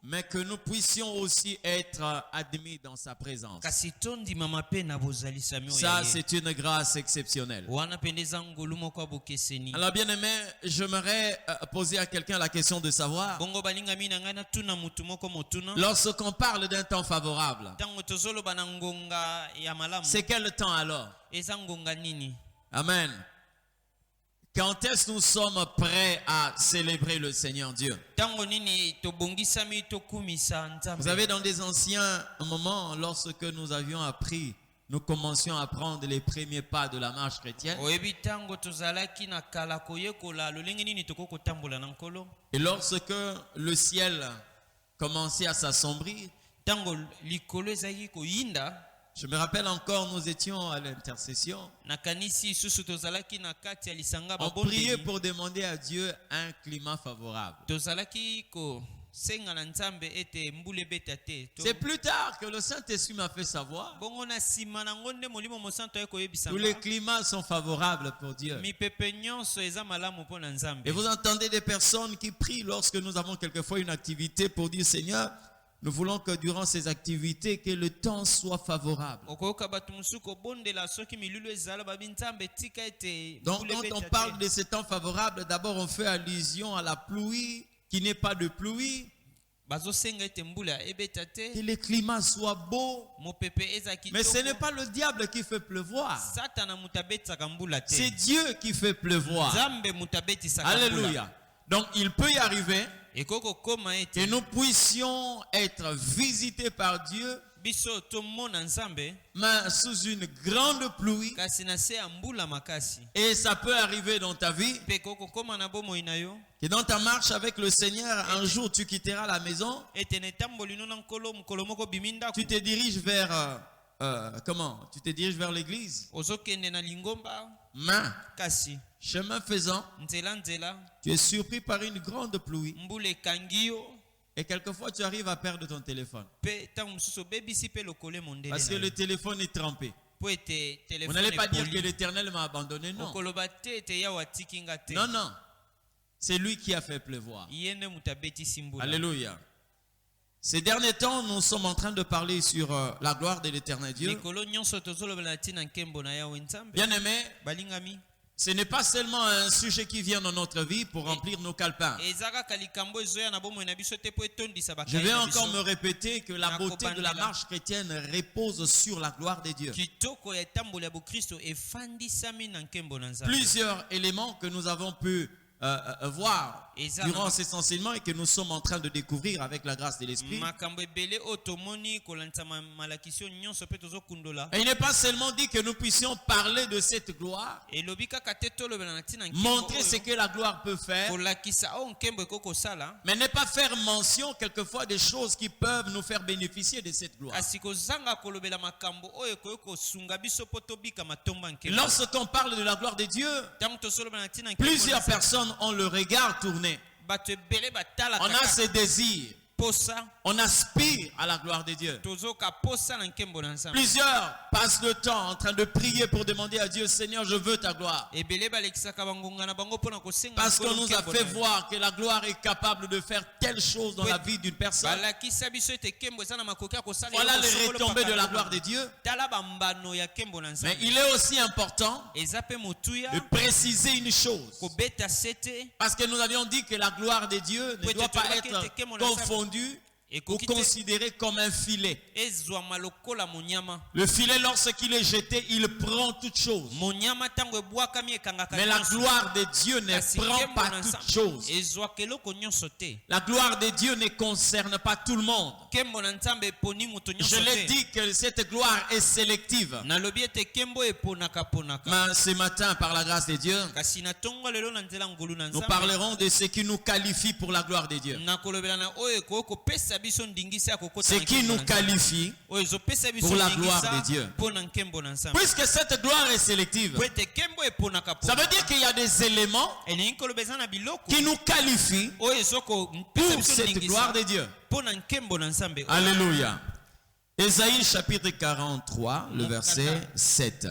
mais que nous puissions aussi être admis dans sa présence. Ça, c'est une grâce exceptionnelle. Alors, bien aimé, j'aimerais poser à quelqu'un la question de savoir, lorsqu'on parle d'un temps favorable, c'est quel temps alors? Amen. Quand est-ce que nous sommes prêts à célébrer le Seigneur Dieu? Vous savez, dans des anciens moments, lorsque nous avions appris, nous commencions à prendre les premiers pas de la marche chrétienne. Et lorsque le ciel commençait à s'assombrir, je me rappelle encore, nous étions à l'intercession. On priait pour demander à Dieu un climat favorable. C'est plus tard que le Saint-Esprit m'a fait savoir. Tous les climats sont favorables pour Dieu. Et vous entendez des personnes qui prient lorsque nous avons quelquefois une activité pour dire Seigneur, nous voulons que durant ces activités, que le temps soit favorable. Donc, quand on parle de ce temps favorable, d'abord on fait allusion à la pluie, qui n'est pas de pluie. Que le climat soit beau. Mais ce n'est pas le diable qui fait pleuvoir. C'est Dieu qui fait pleuvoir. Alléluia. Donc il peut y arriver que nous puissions être visités par Dieu, mais sous une grande pluie. Et ça peut arriver dans ta vie que dans ta marche avec le Seigneur, un jour tu quitteras la maison, tu te diriges vers comment? Tu te diriges vers l'église. Mais chemin faisant, tu es surpris par une grande pluie. Et quelquefois tu arrives à perdre ton téléphone. Parce que le téléphone est trempé. Vous n'allez pas dire que l'Éternel m'a abandonné, non. Non, non. C'est lui qui a fait pleuvoir. Alléluia. Ces derniers temps, nous sommes en train de parler sur la gloire de l'Éternel Dieu. Bien aimé, ce n'est pas seulement un sujet qui vient dans notre vie pour remplir nos calepins. Je vais encore me répéter que la beauté de la marche chrétienne repose sur la gloire de Dieu. Plusieurs éléments que nous avons pu voir durant ces enseignements et que nous sommes en train de découvrir avec la grâce de l'Esprit. Et il n'est pas seulement dit que nous puissions parler de cette gloire, montrer ce que la gloire peut faire, mais ne pas faire mention quelquefois des choses qui peuvent nous faire bénéficier de cette gloire. Lorsqu'on parle de la gloire de Dieu, plusieurs personnes ont le regard tourné. On a ce désir. On aspire à la gloire de Dieu. Plusieurs passent le temps en train de prier pour demander à Dieu, Seigneur, je veux ta gloire. Parce qu'on nous a fait voir que la gloire est capable de faire telle chose dans la vie d'une personne. Voilà les retombées de la gloire de Dieu. Mais il est aussi important de préciser une chose. Parce que nous avions dit que la gloire de Dieu ne doit pas être confondue ou considéré comme un filet. Le filet, lorsqu'il est jeté, il prend toute chose. Mais la gloire de Dieu ne prend pas toute chose. La gloire de Dieu ne concerne pas tout le monde. Je l'ai dit que cette gloire est sélective. Mais ce matin, par la grâce de Dieu, nous parlerons de ce qui nous qualifie pour la gloire de Dieu. Ce qui nous qualifie pour la gloire de Dieu. Puisque cette gloire est sélective, ça veut dire qu'il y a des éléments qui nous qualifient pour cette gloire de Dieu. Alléluia. Ésaïe chapitre 43, le verset 7.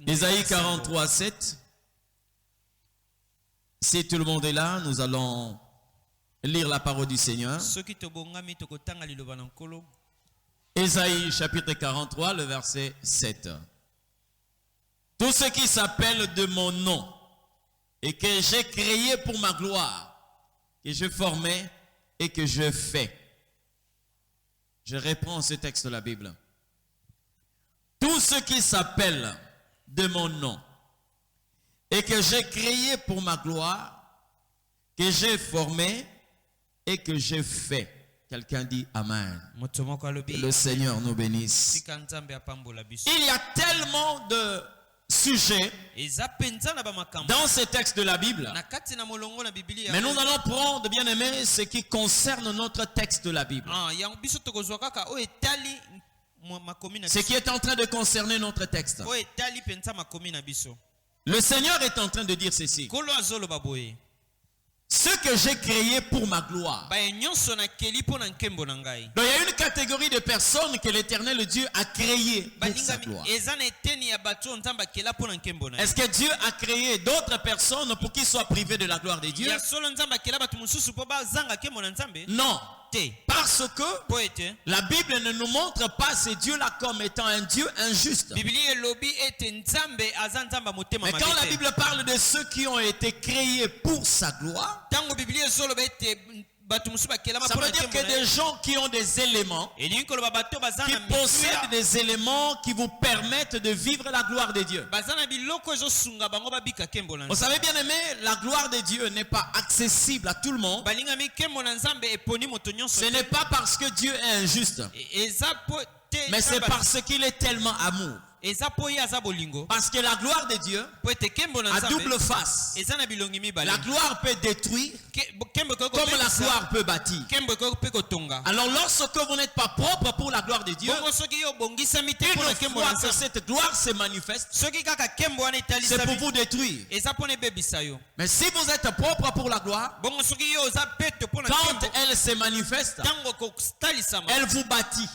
Ésaïe 43, 7. Si tout le monde est là, nous allons lire la parole du Seigneur. Ésaïe chapitre 43, le verset 7. Tout ce qui s'appelle de mon nom et que j'ai créé pour ma gloire, que je formais et que je fais. Je reprends ce texte de la Bible. Tout ce qui s'appelle de mon nom et que j'ai créé pour ma gloire, que j'ai formé et que j'ai fait. Quelqu'un dit Amen. Que le Seigneur nous bénisse. Il y a tellement de sujets dans ces textes de la Bible. Mais nous allons prendre, bien aimé, ce qui concerne notre texte de la Bible. Ce qui est en train de concerner notre texte. Le Seigneur est en train de dire ceci. Ce que j'ai créé pour ma gloire. Donc il y a une catégorie de personnes que l'Éternel Dieu a créé pour sa gloire. Est-ce que Dieu a créé d'autres personnes pour qu'ils soient privés de la gloire de Dieu? Non. Parce que la Bible ne nous montre pas ce Dieu-là comme étant un Dieu injuste. Mais quand la Bible parle de ceux qui ont été créés pour sa gloire, ça veut dire que des gens qui ont des éléments, qui possèdent des éléments qui vous permettent de vivre la gloire de Dieu. Vous savez bien aimé, la gloire de Dieu n'est pas accessible à tout le monde. Ce n'est pas parce que Dieu est injuste, mais c'est parce qu'il est tellement amour. Parce que la gloire de Dieu a double face. La gloire peut détruire comme la gloire peut bâtir. Alors lorsque vous n'êtes pas propre pour la gloire de Dieu, une fois que cette gloire se manifeste, c'est pour vous détruire. Mais si vous êtes propre pour la gloire, quand elle se manifeste, elle vous bâtit.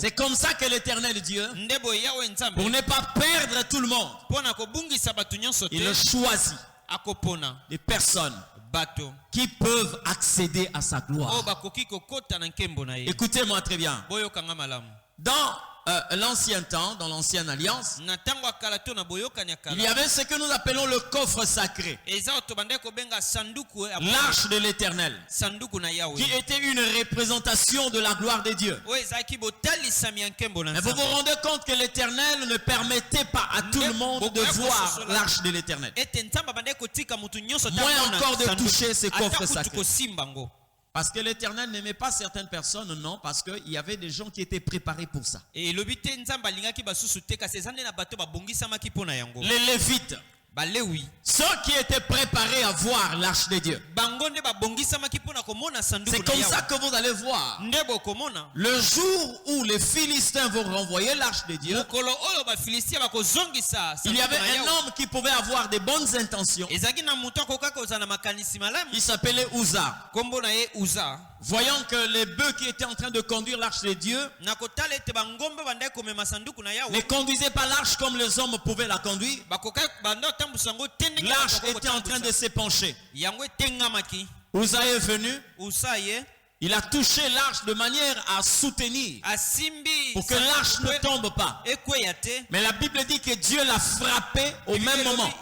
C'est comme ça que l'Éternel Dieu, pour ne pas perdre tout le monde, il choisit des personnes qui peuvent accéder à sa gloire. Écoutez-moi très bien. Dans l'ancien temps, dans l'ancienne alliance, il y avait ce que nous appelons le coffre sacré, l'arche de l'Éternel, qui était une représentation de la gloire de Dieu. Mais vous vous rendez compte que l'Éternel ne permettait pas à tout le monde de voir l'arche de l'Éternel, moins encore de toucher ce coffre sacré. Parce que l'Éternel n'aimait pas certaines personnes, non, parce qu'il y avait des gens qui étaient préparés pour ça. Les Lévites, ceux qui étaient préparés à voir l'arche de Dieu. C'est comme ça que vous allez voir. Le jour où les Philistins vont renvoyer l'arche de Dieu, il y avait un homme qui pouvait avoir de bonnes intentions. Il s'appelait Uza. Voyant que les bœufs qui étaient en train de conduire l'arche de Dieu ne conduisaient pas l'arche comme les hommes pouvaient la conduire, l'arche était en train de se pencher. Uza est venu, il a touché l'arche de manière à soutenir pour que l'arche ne tombe pas. Mais la Bible dit que Dieu l'a frappé au même moment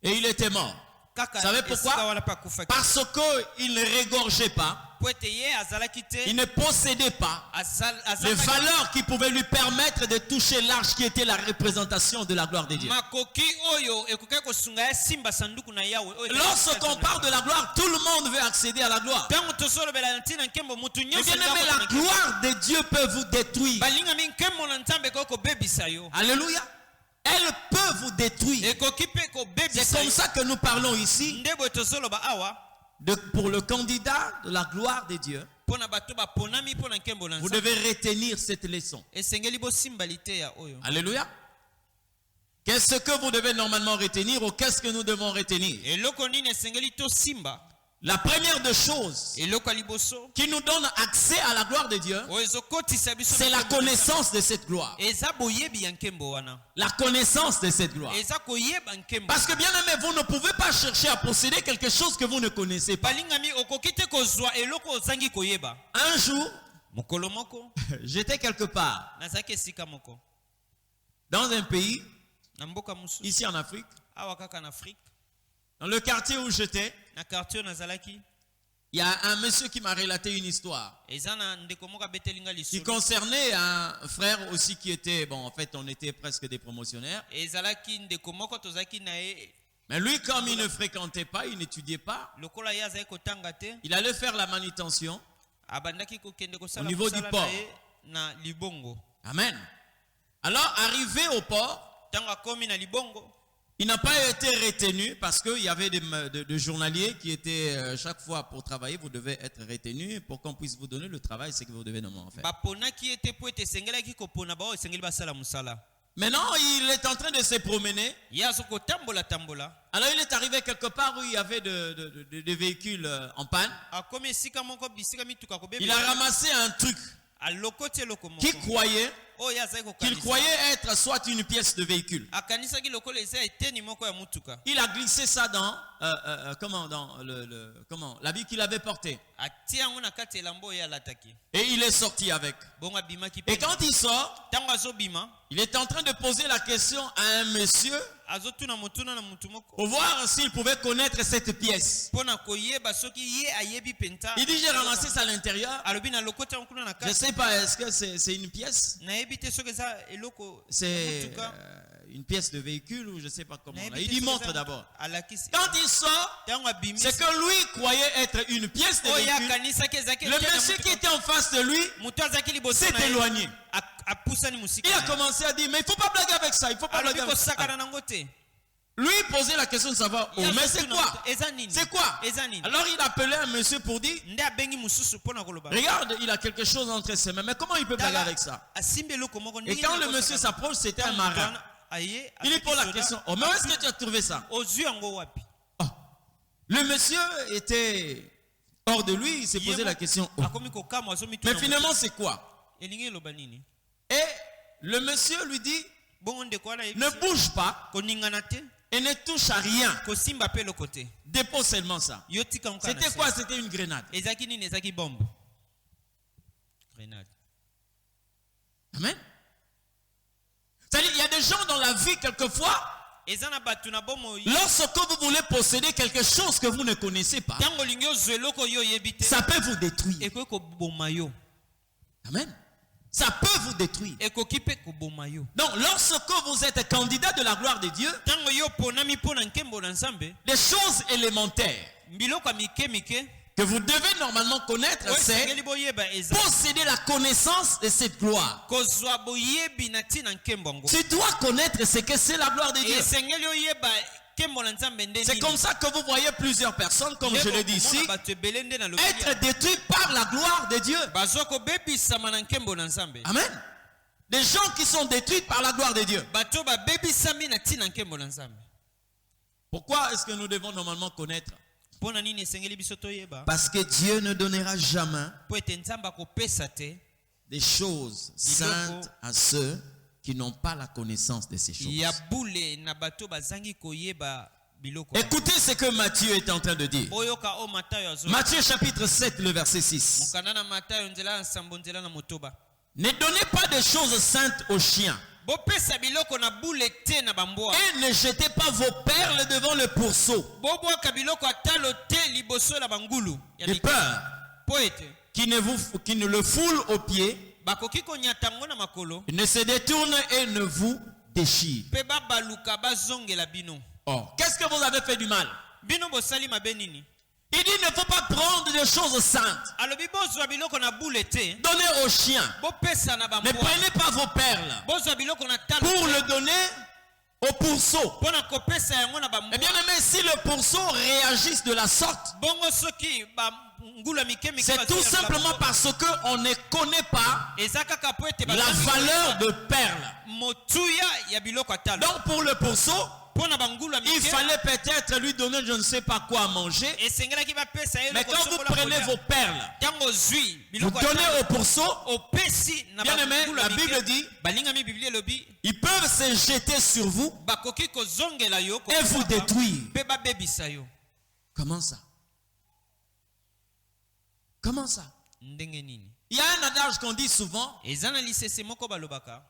et il était mort. Vous savez pourquoi? Parce qu'il ne régorgeait pas. Il ne possédait pas les valeurs qui pouvaient lui permettre de toucher l'arche qui était la représentation de la gloire de Dieu. Lorsqu'on parle de la gloire, tout le monde veut accéder à la gloire. Mais bien aimé, la gloire de Dieu peut vous détruire. Alléluia. Elle peut vous détruire. C'est comme ça que nous parlons ici pour le candidat de la gloire de Dieu. Vous devez retenir cette leçon. Alléluia. Qu'est-ce que vous devez normalement retenir ou qu'est-ce que nous devons retenir? La première des choses qui nous donne accès à la gloire de Dieu, c'est la connaissance de cette gloire. La connaissance de cette gloire. Parce que bien aimé, vous ne pouvez pas chercher à posséder quelque chose que vous ne connaissez pas. Un jour, j'étais quelque part dans un pays, ici en Afrique. Dans le quartier où j'étais, il y a un monsieur qui m'a relaté une histoire qui concernait un frère aussi qui était, bon, en fait, on était presque des promotionnaires. Mais lui, comme il ne fréquentait pas, il n'étudiait pas, il allait faire la manutention au niveau du port. Amen. Alors, arrivé au port, il n'a pas été retenu parce qu'il y avait des journaliers qui étaient chaque fois pour travailler, vous devez être retenu pour qu'on puisse vous donner le travail, c'est que vous devez normalement faire. Maintenant, il est en train de se promener. Alors, il est arrivé quelque part où il y avait des véhicules en panne. Il a ramassé un truc qu'il croyait être soit une pièce de véhicule. Il a glissé ça dans l'habit qu'il avait porté. Et il est sorti avec. Et quand il sort, il est en train de poser la question à un monsieur pour voir s'il pouvait connaître cette pièce. Il dit, j'ai ramassé ça à l'intérieur. Je ne sais pas, est-ce que c'est une pièce? C'est une pièce de véhicule ou je ne sais pas comment. Là. Il dit, montre d'abord. Quand il sort, c'est que lui croyait être une pièce de véhicule. Le monsieur qui était en face de lui s'est éloigné. Il a commencé à dire, mais il ne faut pas blaguer avec ça. Il faut pas blaguer avec ça. Lui posait la question de savoir, oh, mais c'est quoi? C'est quoi? Alors il appelait un monsieur pour dire, regarde, il a quelque chose entre ses mains, mais comment il peut blaguer avec ça? Et quand le monsieur s'approche, c'était un marin. Il lui pose la question, oh, mais où est-ce que tu as trouvé ça? Oh. Le monsieur était hors de lui, il s'est posé la question, oh. Mais finalement c'est quoi? Et le monsieur lui dit, ne bouge pas et ne touche à rien. Dépose seulement ça. C'était quoi? C'était une grenade. Amen. C'est-à-dire, il y a des gens dans la vie, quelquefois, lorsque vous voulez posséder quelque chose que vous ne connaissez pas, ça peut vous détruire. Amen. Ça peut vous détruire. Donc, lorsque vous êtes candidat de la gloire de Dieu, des choses élémentaires que vous devez normalement connaître, c'est posséder la connaissance de cette gloire. Tu dois connaître ce que c'est la gloire de Dieu. C'est comme ça que vous voyez plusieurs personnes, comme je le dis ici, être détruites par la gloire de Dieu. Amen. Des gens qui sont détruits par la gloire de Dieu. Pourquoi est-ce que nous devons normalement connaître? Parce que Dieu ne donnera jamais des choses saintes à ceux qui n'ont pas la connaissance de ces choses. Écoutez ce que Matthieu est en train de dire. Matthieu chapitre 7, le verset 6. Ne donnez pas de choses saintes aux chiens. Et ne jetez pas vos perles devant le pourceau. De peur qui ne le foule aux pieds, ne se détourne et ne vous déchire. Oh, qu'est-ce que vous avez fait du mal? Il dit il ne faut pas prendre des choses saintes. Donnez aux chiens. Ne prenez pas vos perles pour le donner au pourceau. Eh bien aimé, si le pourceau réagisse de la sorte, c'est tout simplement parce qu'on ne connaît pas la valeur de perles. Donc pour le pourceau, Il fallait peut-être lui donner je ne sais pas quoi à manger. Mais quand vous prenez vos perles, vous donnez au pourceau, bien aimé, la Bible dit, ils peuvent se jeter sur vous et vous détruire. Comment ça? Comment ça? Il y a un adage qu'on dit souvent.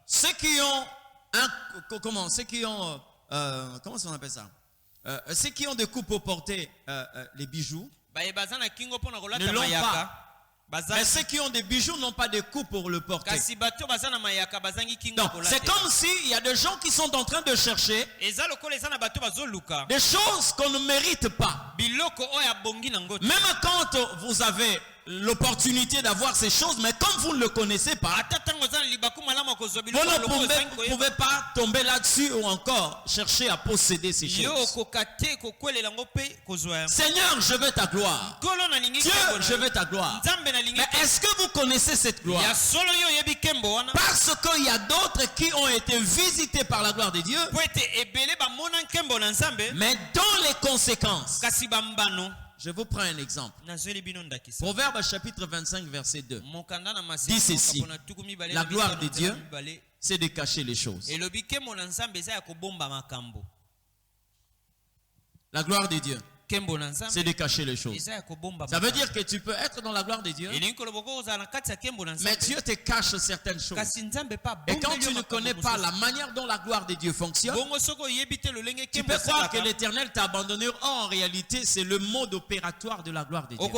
Ceux qui ont comment on appelle ça? Ceux qui ont des coupes pour porter les bijoux ne l'ont pas. Mais ceux qui ont des bijoux n'ont pas de coupe pour le porter. Donc, c'est comme s'il y a des gens qui sont en train de chercher des choses qu'on ne mérite pas. Même quand vous avez l'opportunité d'avoir ces choses, mais comme vous ne le connaissez pas, vous ne pouvez pas tomber là-dessus ou encore chercher à posséder ces choses. Seigneur, je veux ta gloire. Dieu, je veux ta gloire. Mais est-ce que vous connaissez cette gloire? Parce qu'il y a d'autres qui ont été visités par la gloire de Dieu, mais dans les conséquences. Je vous prends un exemple. Proverbe chapitre 25 verset 2 dit ceci: la gloire de Dieu, c'est de cacher les choses. La gloire de Dieu, c'est de cacher les choses. Ça veut dire que tu peux être dans la gloire de Dieu, mais Dieu te cache certaines choses. Et quand tu ne connais pas la manière dont la gloire de Dieu fonctionne, tu peux croire que l'Éternel t'a abandonné. Or, en réalité, c'est le mode opératoire de la gloire de Dieu.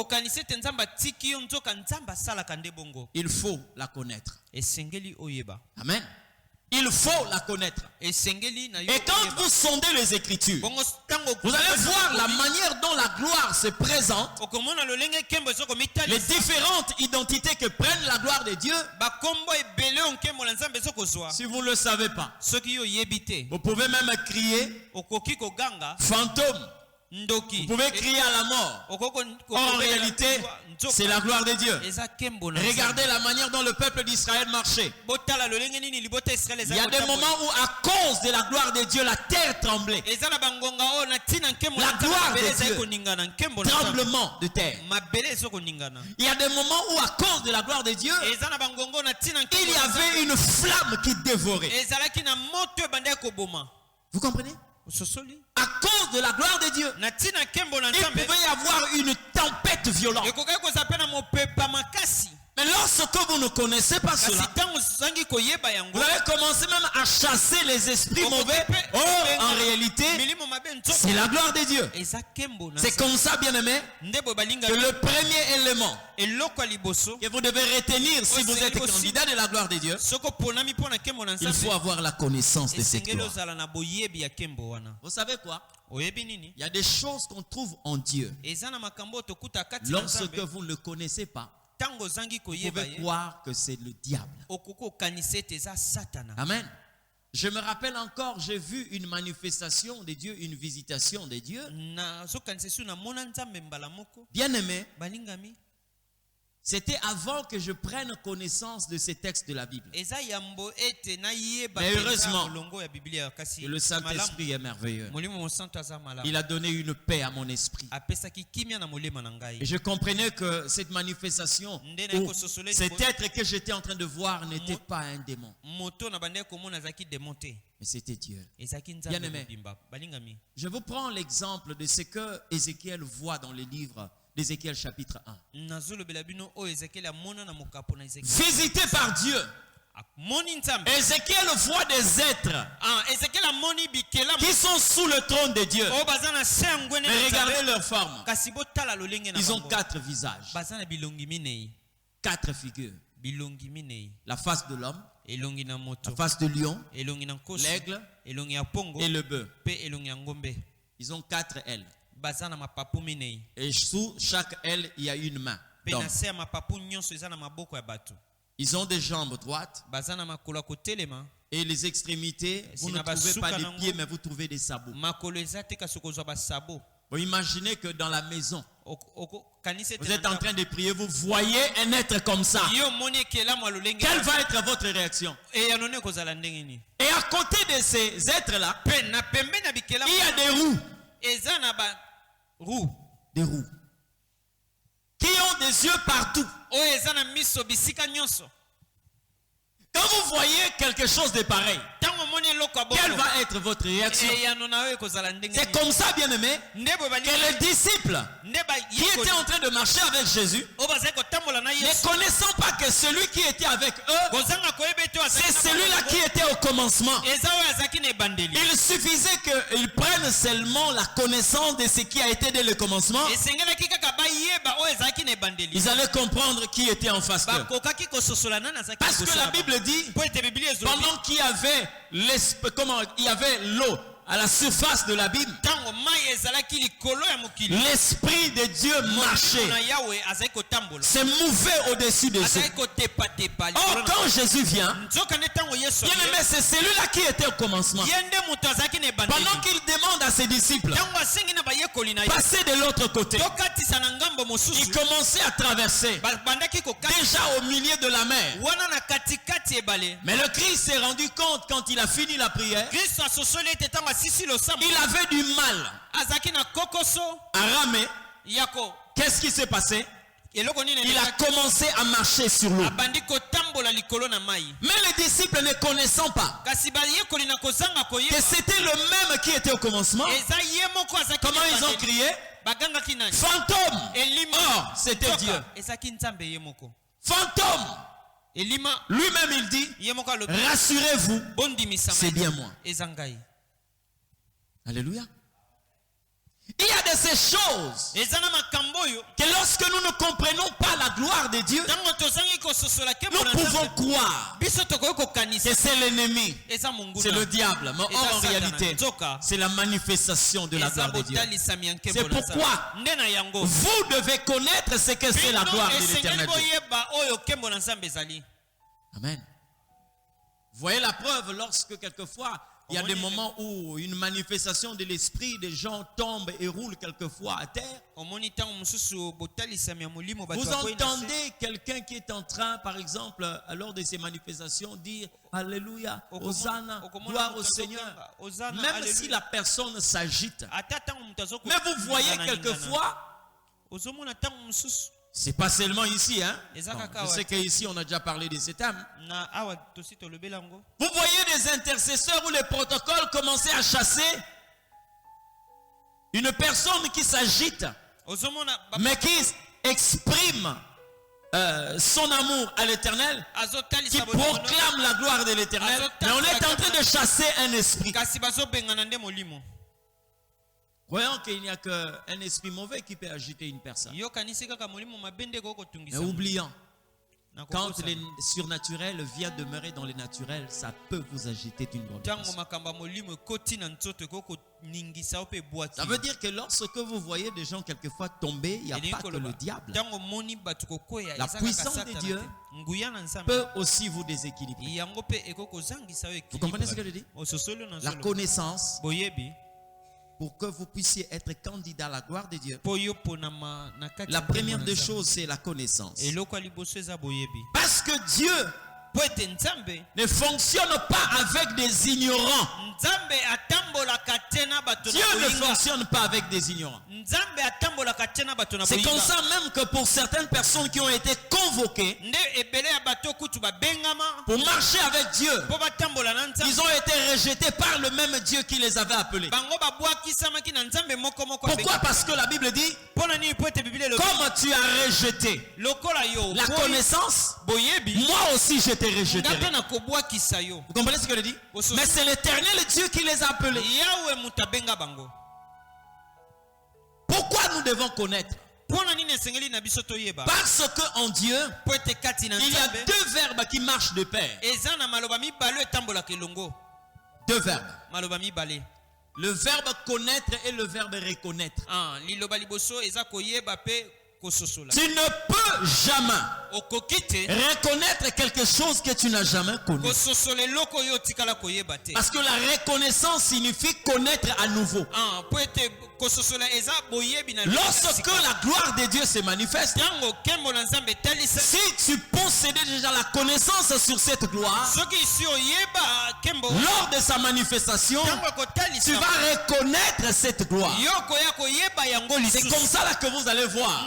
Il faut la connaître. Amen. Il faut la connaître. Et quand vous sondez les Écritures, vous allez voir la manière dont la gloire se présente, les différentes identités que prennent la gloire de Dieu. Si vous ne le savez pas, vous pouvez même crier fantôme. Vous pouvez crier à la mort. En réalité, c'est la gloire de Dieu. Regardez la manière dont le peuple d'Israël marchait. Il y a des moments où, à cause de la gloire de Dieu, la terre tremblait. La gloire de Dieu, tremblement de terre. Il y a des moments où, à cause de la gloire de Dieu, il y avait une flamme qui dévorait. Vous comprenez? À cause de la gloire de Dieu, il pouvait y avoir une tempête violente. Mais lorsque vous ne connaissez pas cela, vous allez commencer même à chasser les esprits mauvais. Or, en réalité, c'est la gloire de Dieu. C'est comme ça, bien aimé, que le premier élément que vous devez retenir si vous êtes candidat de la gloire de Dieu, il faut avoir la connaissance de cette gloire. Vous savez quoi? Il y a des choses qu'on trouve en Dieu. Lorsque vous ne le connaissez pas, vous pouvez croire que c'est le diable. Amen. Je me rappelle encore, j'ai vu une manifestation de Dieu, une visitation de Dieu. Bien aimé, c'était avant que je prenne connaissance de ces textes de la Bible. Mais heureusement, le Saint-Esprit est merveilleux. Il a donné une paix à mon esprit. Et je comprenais que cette manifestation, ou cet être que j'étais en train de voir n'était pas un démon. Mais c'était Dieu. Bien aimé, je vous prends l'exemple de ce que Ézéchiel voit dans les livres d'Ézéchiel chapitre 1. Visité par Dieu, Ézéchiel voit des êtres qui sont sous le trône de Dieu. Mais regardez leur forme. Ils ont 4 visages, 4 figures. La face de l'homme, la face de lion, l'aigle et le bœuf. Ils ont 4 ailes. Et sous chaque aile, il y a une main. Ils ont des jambes droites. Et les extrémités, vous ne trouvez pas des pieds, mais vous trouvez des sabots. Vous imaginez que dans la maison, Vous êtes en train de prier, vous voyez un être comme ça. Quelle va être votre réaction? Et à côté de ces êtres-là, il y a des roues. Des roues. Qui ont des yeux partout. Quand vous voyez quelque chose de pareil, quelle va être votre réaction? C'est comme ça, bien aimé, que les disciples qui étaient en train de marcher avec Jésus, ne connaissant pas que celui qui était avec eux, c'est celui-là qui était au commencement. Il suffisait qu'ils prennent seulement la connaissance de ce qui a été dès le commencement. Ils allaient comprendre qui était en face d'eux. Parce que la Bible dit, pendant qu'il y avait l'eau à la surface de l'abîme, l'Esprit de Dieu marchait, se mouvait au-dessus des eaux. Or, quand Jésus vient, bien aimé, c'est celui-là qui était au commencement. Pendant qu'il demande à ses disciples passer de l'autre côté, il commençait à traverser, déjà au milieu de la mer. Mais le Christ s'est rendu compte quand il a fini la prière, il avait du mal à ramer. Qu'est-ce qui s'est passé? Il a commencé à marcher sur l'eau. Mais les disciples ne connaissant pas que c'était le même qui était au commencement, comment ils ont crié? Fantôme! Or, c'était Dieu. Fantôme! Lui-même il dit, rassurez-vous, c'est bien moi. Alléluia. Il y a de ces choses que lorsque nous ne comprenons pas la gloire de Dieu, nous pouvons croire que c'est l'ennemi, c'est le diable. Mais en réalité, c'est la manifestation de la gloire de Dieu. C'est pourquoi vous devez connaître ce que c'est la gloire de l'Éternel Dieu. Amen. Vous voyez la preuve lorsque quelquefois il y a des moments où une manifestation de l'esprit, des gens tombent et roulent quelquefois à terre. Vous entendez quelqu'un qui est en train, par exemple, lors de ces manifestations, dire Alléluia, Hosanna, gloire au Seigneur. Même si la personne s'agite. Mais vous voyez quelquefois, c'est pas seulement ici, hein? Non, je sais qu'ici on a déjà parlé de ce thème. Vous voyez des intercesseurs où les protocoles commençaient à chasser une personne qui s'agite, mais qui exprime son amour à l'Éternel, qui proclame la gloire de l'Éternel, mais on est en train de chasser un esprit. Croyant qu'il n'y a qu'un esprit mauvais qui peut agiter une personne. Mais oubliant, quand le surnaturel vient demeurer dans le naturel, ça peut vous agiter d'une bonne façon. Ça veut dire que lorsque vous voyez des gens quelquefois tomber, il n'y a pas que le diable. La puissance de Dieu peut aussi vous déséquilibrer. Vous comprenez ce que je dis? La connaissance, pour que vous puissiez être candidat à la gloire de Dieu, la première des choses, c'est la connaissance. Parce que Dieu ne fonctionne pas avec des ignorants. Dieu ne fonctionne pas avec des ignorants. C'est comme ça même que pour certaines personnes qui ont été convoquées pour marcher avec Dieu, ils ont été rejetés par le même Dieu qui les avait appelés. Pourquoi? Parce que la Bible dit, comme tu as rejeté la connaissance, moi aussi je t'ai rejeté. Vous comprenez ce que je dis? Mais c'est l'Éternel Dieu qui les a appelés. Pourquoi nous devons connaître? Parce qu'en Dieu, il y a deux verbes qui marchent de pair. Deux verbes. Le verbe connaître et le verbe reconnaître. Tu ne peux jamais reconnaître quelque chose que tu n'as jamais connu. Parce que la reconnaissance signifie connaître à nouveau. Lorsque la gloire de Dieu se manifeste, si tu possédais déjà la connaissance sur cette gloire, lors de sa manifestation, tu vas reconnaître cette gloire. C'est comme ça là que vous allez voir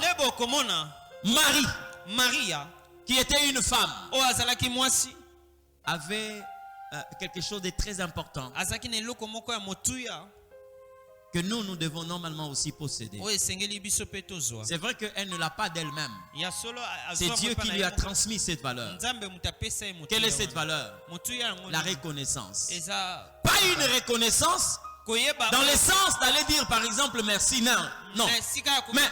Marie, qui était une femme, avait quelque chose de très important que nous devons normalement aussi posséder. C'est vrai qu'elle ne l'a pas d'elle-même. C'est Dieu qui lui a transmis cette valeur. Quelle est cette valeur? La reconnaissance. Pas une reconnaissance dans le sens d'aller dire par exemple merci, non. Mais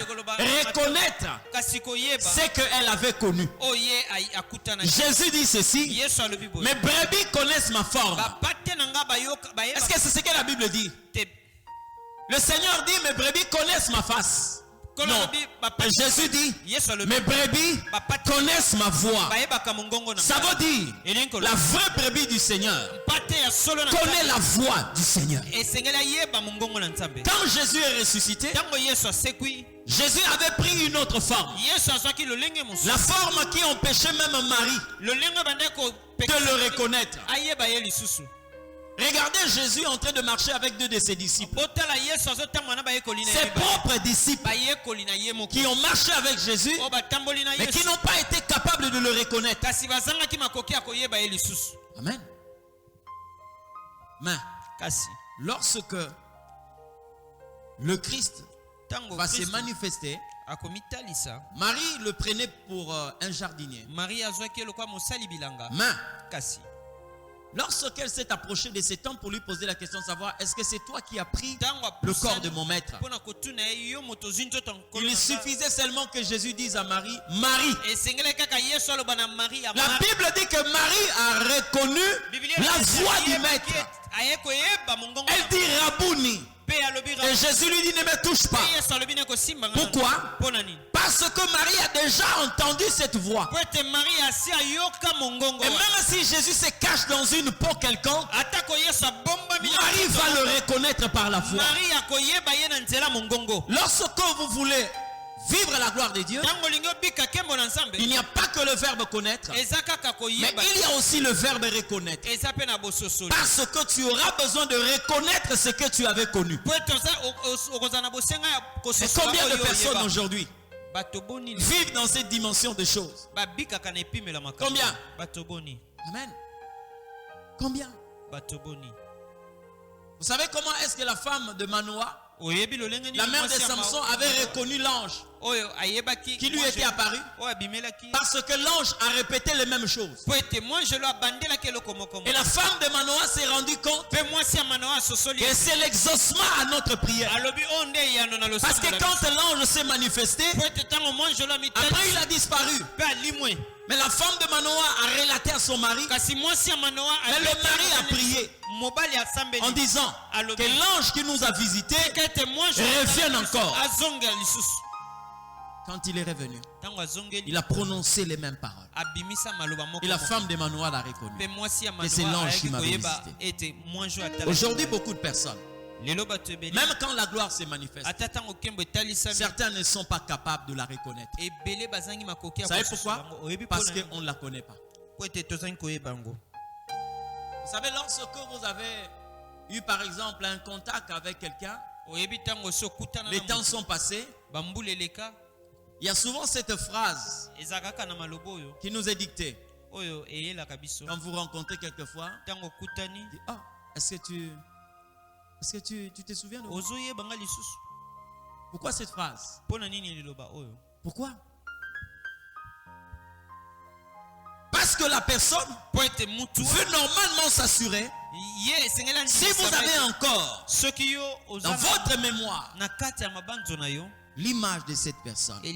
reconnaître ce qu'elle avait connu. Jésus dit ceci: mes brebis connaissent ma forme. Est-ce que c'est ce que la Bible dit? Le Seigneur dit mes brebis connaissent ma face. Non. Jésus dit mes brebis connaissent ma voix. Ça veut dire la vraie brebis du Seigneur connaît la voix du Seigneur. Quand Jésus est ressuscité, Jésus avait pris une autre forme, la forme qui empêchait même Marie de le reconnaître. Regardez Jésus en train de marcher avec deux de ses disciples. Ses propres disciples qui ont marché avec Jésus, mais qui n'ont pas été capables de le reconnaître. Amen. Mais lorsque le Christ va se manifester, Marie le prenait pour un jardinier. Mais lorsqu'elle s'est approchée de cet homme pour lui poser la question de savoir est-ce que c'est toi qui as pris le corps de mon maître, il suffisait seulement que Jésus dise à Marie, Marie. La Bible dit que Marie a reconnu la voix du maître. Elle dit Rabouni. Et Jésus lui dit ne me touche pas. Pourquoi? Parce que Marie a déjà entendu cette voix. Et même si Jésus se cache dans une peau quelconque, Marie va le reconnaître par la foi. Lorsque vous voulez vivre la gloire de Dieu, il n'y a pas que le verbe connaître, mais il y a aussi le verbe reconnaître. Parce que tu auras besoin de reconnaître ce que tu avais connu. Et combien de personnes aujourd'hui vivent dans cette dimension de choses? Combien? Amen. Combien? Vous savez comment est-ce que la femme de Manoah, la mère de Samson, avait reconnu l'ange qui lui était apparu? Parce que l'ange a répété les mêmes choses. Et la femme de Manoah s'est rendue compte que c'est l'exaucement à notre prière. Parce que quand l'ange s'est manifesté, après il a disparu. Mais la femme de Manoah a relaté à son mari. Mais le mari a prié en disant que l'ange qui nous a visités revienne encore. Quand il est revenu, il a prononcé les mêmes paroles. Et la femme de Manoah l'a reconnu. Et c'est l'ange qui m'avait visité. Aujourd'hui, beaucoup de personnes, même quand la gloire se manifeste, certains ne sont pas capables de la reconnaître. Vous savez pourquoi? Parce qu'on ne la connaît pas. Vous savez, lorsque vous avez eu par exemple un contact avec quelqu'un, les temps sont passés, il y a souvent cette phrase qui nous est dictée. Quand vous rencontrez quelquefois, dit, oh, est-ce que tu te souviens de moi? Pourquoi cette phrase? Pourquoi? Parce que la personne veut normalement s'assurer si vous avez encore dans votre mémoire l'image de cette personne. Et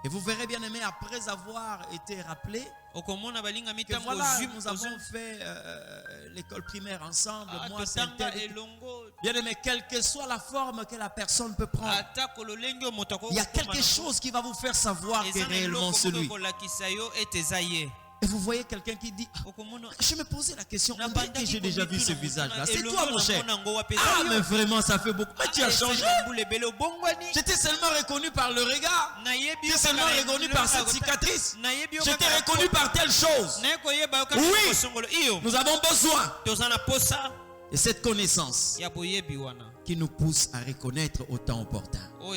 vous verrez bien aimé, après avoir été rappelé, Que voilà, nous avons fait l'école primaire ensemble, moi c'est un tel. Bien aimé, quelle que soit la forme que la personne peut prendre, il y a quelque chose qui va vous faire savoir que réellement celui. Et vous voyez quelqu'un qui dit, je me posais la question, on dirait que j'ai déjà vu ce visage-là. C'est toi mon cher. Ah mais vraiment ça fait beaucoup. Mais tu as changé. J'étais seulement reconnu par le regard. J'étais seulement reconnu par cette cicatrice. J'étais reconnu par telle chose. Oui, nous avons besoin de cette connaissance qui nous pousse à reconnaître au temps opportun. Pour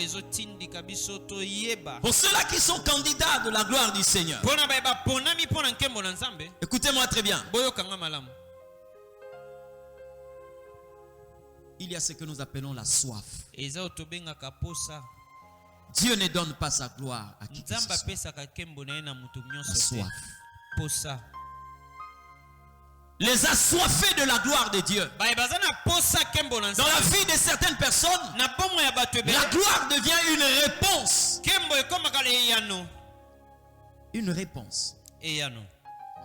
ceux-là qui sont candidats de la gloire du Seigneur, écoutez-moi très bien. Il y a ce que nous appelons la soif. Dieu ne donne pas sa gloire à qui que ce soit. La soif. Les assoiffés de la gloire de Dieu. Dans la vie de certaines personnes, la gloire devient une réponse. Une réponse.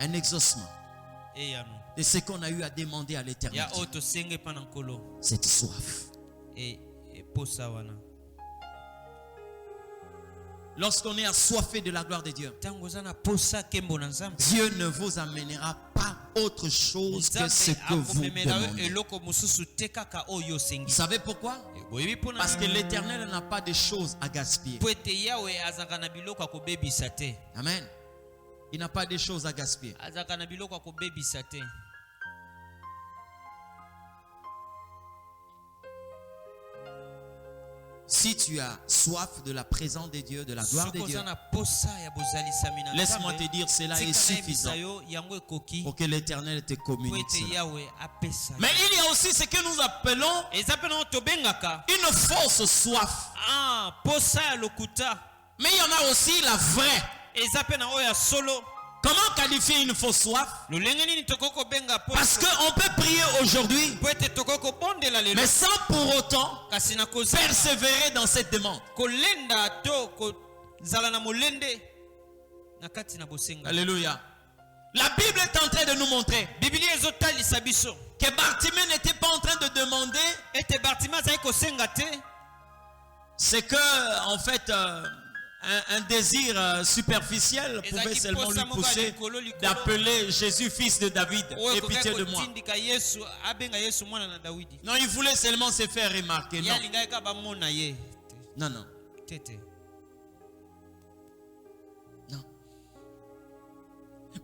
Un exaucement. De ce qu'on a eu à demander à l'Éternel. Cette soif. Lorsqu'on est assoiffé de la gloire de Dieu, Dieu ne vous amènera pas autre chose que ce que vous demandez. Vous savez pourquoi? Parce que l'Éternel n'a pas de choses à gaspiller. Amen. Il n'a pas de choses à gaspiller. Si tu as soif de la présence de Dieu, de la gloire de Dieu, laisse-moi te dire, cela est suffisant pour que l'Éternel te communique cela. Mais il y a aussi ce que nous appelons une fausse soif. Mais il y en a aussi la vraie. Comment qualifier une fausse soif? Parce qu'on peut prier aujourd'hui, mais sans pour autant persévérer dans cette demande. Alléluia. La Bible est en train de nous montrer que Bartimée n'était pas en train de demander c'est que en fait un désir superficiel pouvait seulement lui pousser d'appeler Jésus fils de David. Aie pitié de moi. Non, il voulait seulement se faire remarquer. Non. Non. Non.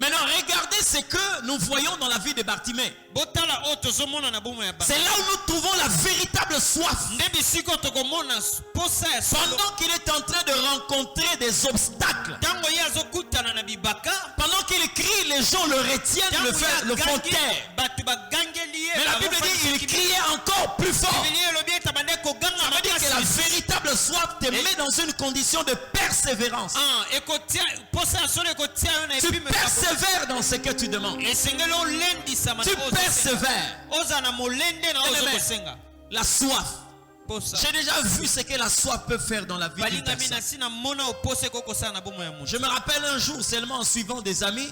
Maintenant, regardez ce que nous voyons dans la vie de Bartimée. C'est là où nous trouvons la véritable soif. Pendant qu'il est en train de rencontrer des obstacles, pendant qu'il crie, les gens le retiennent, le font taire. Mais la Bible dit qu'il criait encore plus fort. Ça veut dire que la véritable soif te met dans une condition de persévérance. Tu persévères dans ce que tu demandes. Tu persévères. La soif. J'ai déjà vu ce que la soif peut faire dans la vie d'une personne. Je me rappelle un jour seulement en suivant des amis.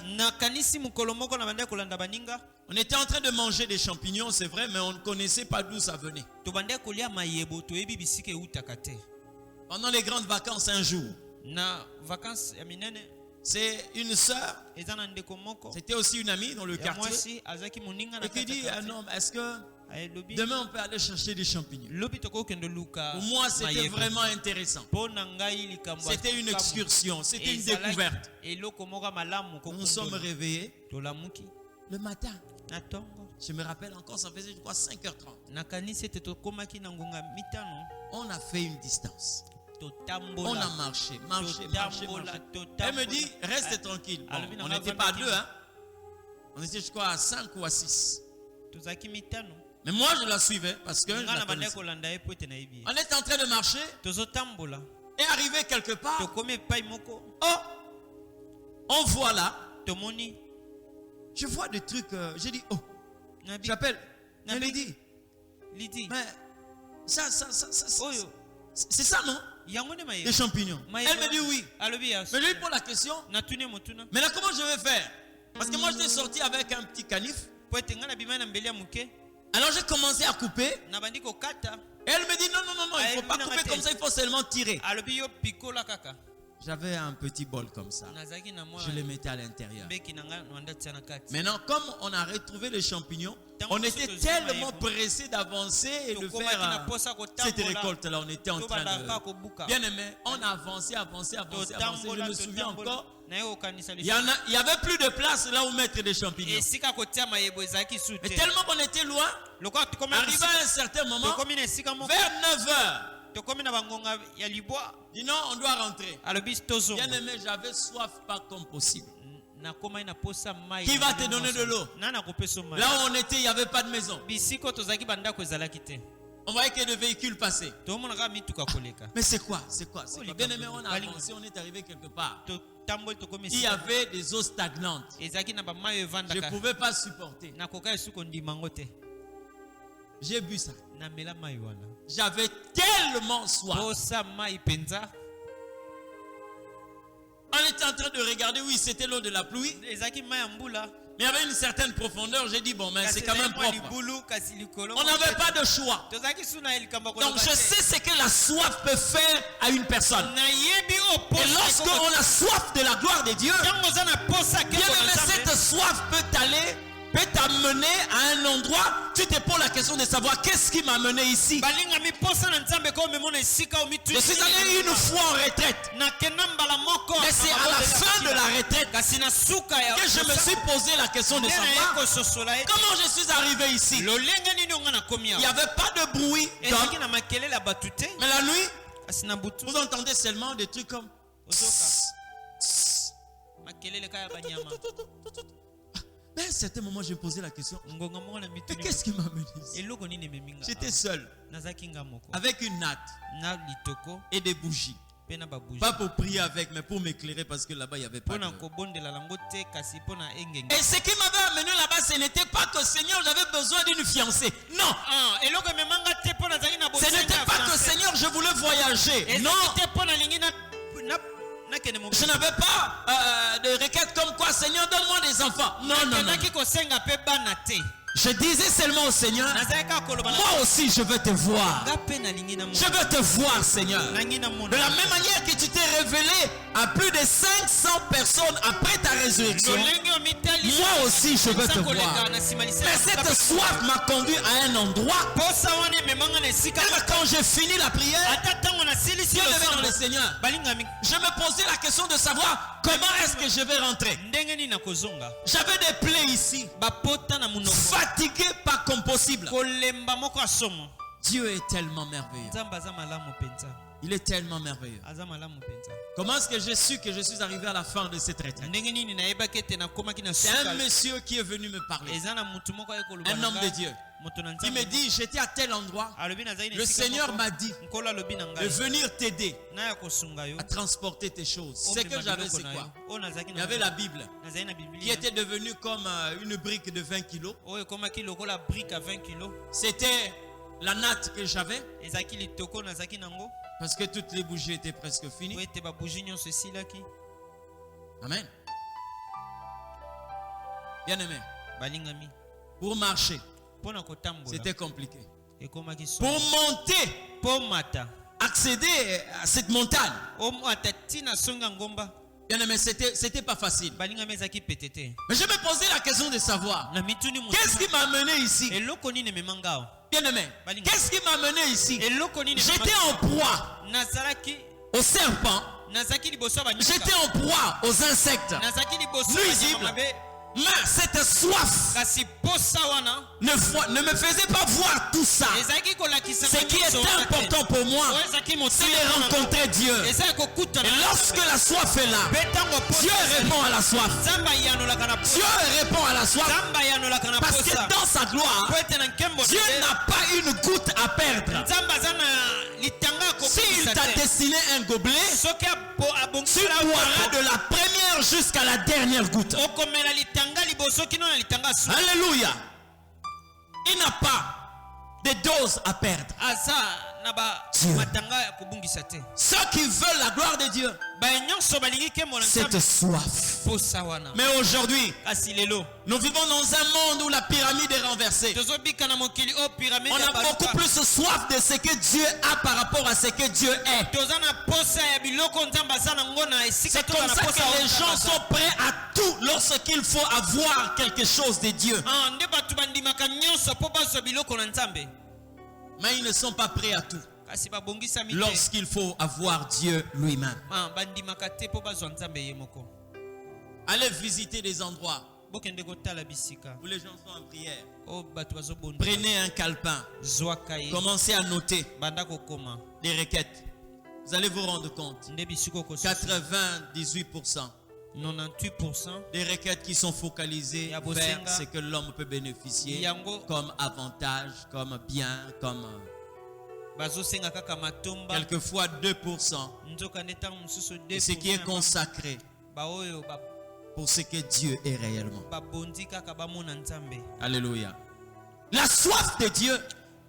On était en train de manger des champignons, c'est vrai, mais on ne connaissait pas d'où ça venait. Pendant les grandes vacances un jour, c'est une sœur, c'était aussi une amie dans le quartier, et qui dit à un homme, est-ce que demain on peut aller chercher des champignons? Pour moi c'était vraiment intéressant. C'était une excursion, c'était une découverte. Nous nous sommes réveillés le matin. Je me rappelle encore, ça faisait je crois 5h30. On a fait une distance. On a marché. Elle me dit, reste tranquille. Bon, on n'était pas à 2, hein. On était je crois à 5 ou à 6. Mais moi je la suivais parce que je la connaissais. On est en train de marcher et arrivé quelque part. Oh, on voit là. Je vois des trucs. J'ai dit, oh, j'appelle. Elle me dit, mais ça, c'est ça non? Des champignons. Elle me dit oui. Mais je lui pose la question. Maintenant, comment je vais faire? Parce que moi, j'étais sorti avec un petit canif. Alors, j'ai commencé à couper. Et elle me dit non, il ne faut pas couper comme ça, il faut seulement tirer. J'avais un petit bol comme ça. Je le mettais à l'intérieur. Maintenant, comme on a retrouvé les champignons, on était tellement pressés d'avancer et de faire cette récolte-là. On était en train de... Bien aimé, on a avancé. Je me souviens encore. Il n'y avait plus de place là où mettre des champignons. Et tellement qu'on était loin, arrivé à un certain moment, vers 9h, dis non, on doit rentrer. Bien aimé, j'avais soif pas comme possible. Qui va te donner de l'eau? Là où on était, il n'y avait pas de maison. On voyait que des véhicules passaient. Mais c'est quoi? Bien aimé, on a avancé, on est arrivé quelque part. Il y avait des eaux stagnantes. Je ne pouvais pas supporter. J'ai bu ça. J'avais tellement soif. On était en train de regarder, oui, c'était l'eau de la pluie. Mais il y avait une certaine profondeur. J'ai dit, bon, mais c'est quand même propre. On n'avait pas de choix. Donc je sais ce que la soif peut faire à une personne. Et lorsque on a soif de la gloire de Dieu, bien aimé, cette soif peut t'amener à un endroit, tu te poses la question de savoir qu'est-ce qui m'a amené ici. Je suis allé une fois en retraite. Mais c'est à la fin de la retraite que je me suis posé la question de savoir comment je suis arrivé ici. Il n'y avait pas de bruit d'homme. Mais la nuit, vous entendez seulement des trucs comme... Mais à un certain moment, je me posais la question. Mais qu'est-ce qui m'a amené ici? J'étais seul. Avec une natte. Et des bougies. Pas pour prier avec, mais pour m'éclairer parce que là-bas, il n'y avait pas de... Et ce qui m'avait amené là-bas, ce n'était pas que Seigneur, j'avais besoin d'une fiancée. Non. Ce n'était pas que Seigneur, je voulais voyager. Non. Je n'avais pas de requête comme quoi, Seigneur, donne-moi des enfants. Non. Je disais seulement au Seigneur, moi aussi je veux te voir. Je veux te voir, Seigneur. De la même manière que tu t'es révélé à plus de 500 personnes après ta résurrection, moi aussi je veux te voir. Mais cette soif m'a conduit à un endroit. Quand j'ai fini la prière, je devais dans le Seigneur. Je me posais la question de savoir comment est-ce que je vais rentrer. J'avais des plaies ici. Fatigué pas comme possible. Dieu est tellement merveilleux. Il est tellement merveilleux. Comment est-ce que j'ai su que je suis arrivé à la fin de cette retraite? C'est un monsieur qui est venu me parler. Un homme de Dieu. Il me dit, j'étais à tel endroit. Le Seigneur m'a dit de venir t'aider à transporter tes choses. Ce que j'avais, c'est quoi? Il y avait la Bible qui était devenue comme une brique de 20 kilos. C'était la natte que j'avais. Parce que toutes les bougies étaient presque finies. Amen. Bien aimé. Pour marcher, c'était compliqué. Pour monter, accéder à cette montagne, bien aimé, c'était pas facile. Mais je me posais la question de savoir qu'est-ce qui m'a amené ici. Bien aimé, qu'est-ce qui m'a amené ici? J'étais en proie aux serpents. J'étais en proie aux insectes nuisibles. Mais cette soif ne me faisait pas voir tout ça. Ce qui est important pour moi, c'est de rencontrer Dieu. Et lorsque la soif est là, Dieu répond à la soif. Dieu répond à la soif. Parce que dans sa gloire, Dieu n'a pas une goutte à perdre. S'il t'a destiné un gobelet, tu boiras de la première jusqu'à la dernière goutte. Alléluia. Il n'a pas de dose à perdre. Ceux qui veulent la gloire de Dieu, cette soif. Mais aujourd'hui, nous vivons dans un monde où la pyramide est renversée. On a beaucoup plus soif de ce que Dieu a par rapport à ce que Dieu est. C'est comme ça que les gens sont prêts à tout lorsqu'il faut avoir quelque chose de Dieu. Mais ils ne sont pas prêts à tout lorsqu'il faut avoir Dieu lui-même. Allez visiter des endroits où les gens sont en prière. Prenez un calepin. Commencez à noter des requêtes. Vous allez vous rendre compte. 98% des requêtes qui sont focalisées vers ce que l'homme peut bénéficier comme avantage, comme bien, comme... Quelquefois 2% de ce qui est consacré pour ce que Dieu est réellement. Alléluia. La soif de Dieu,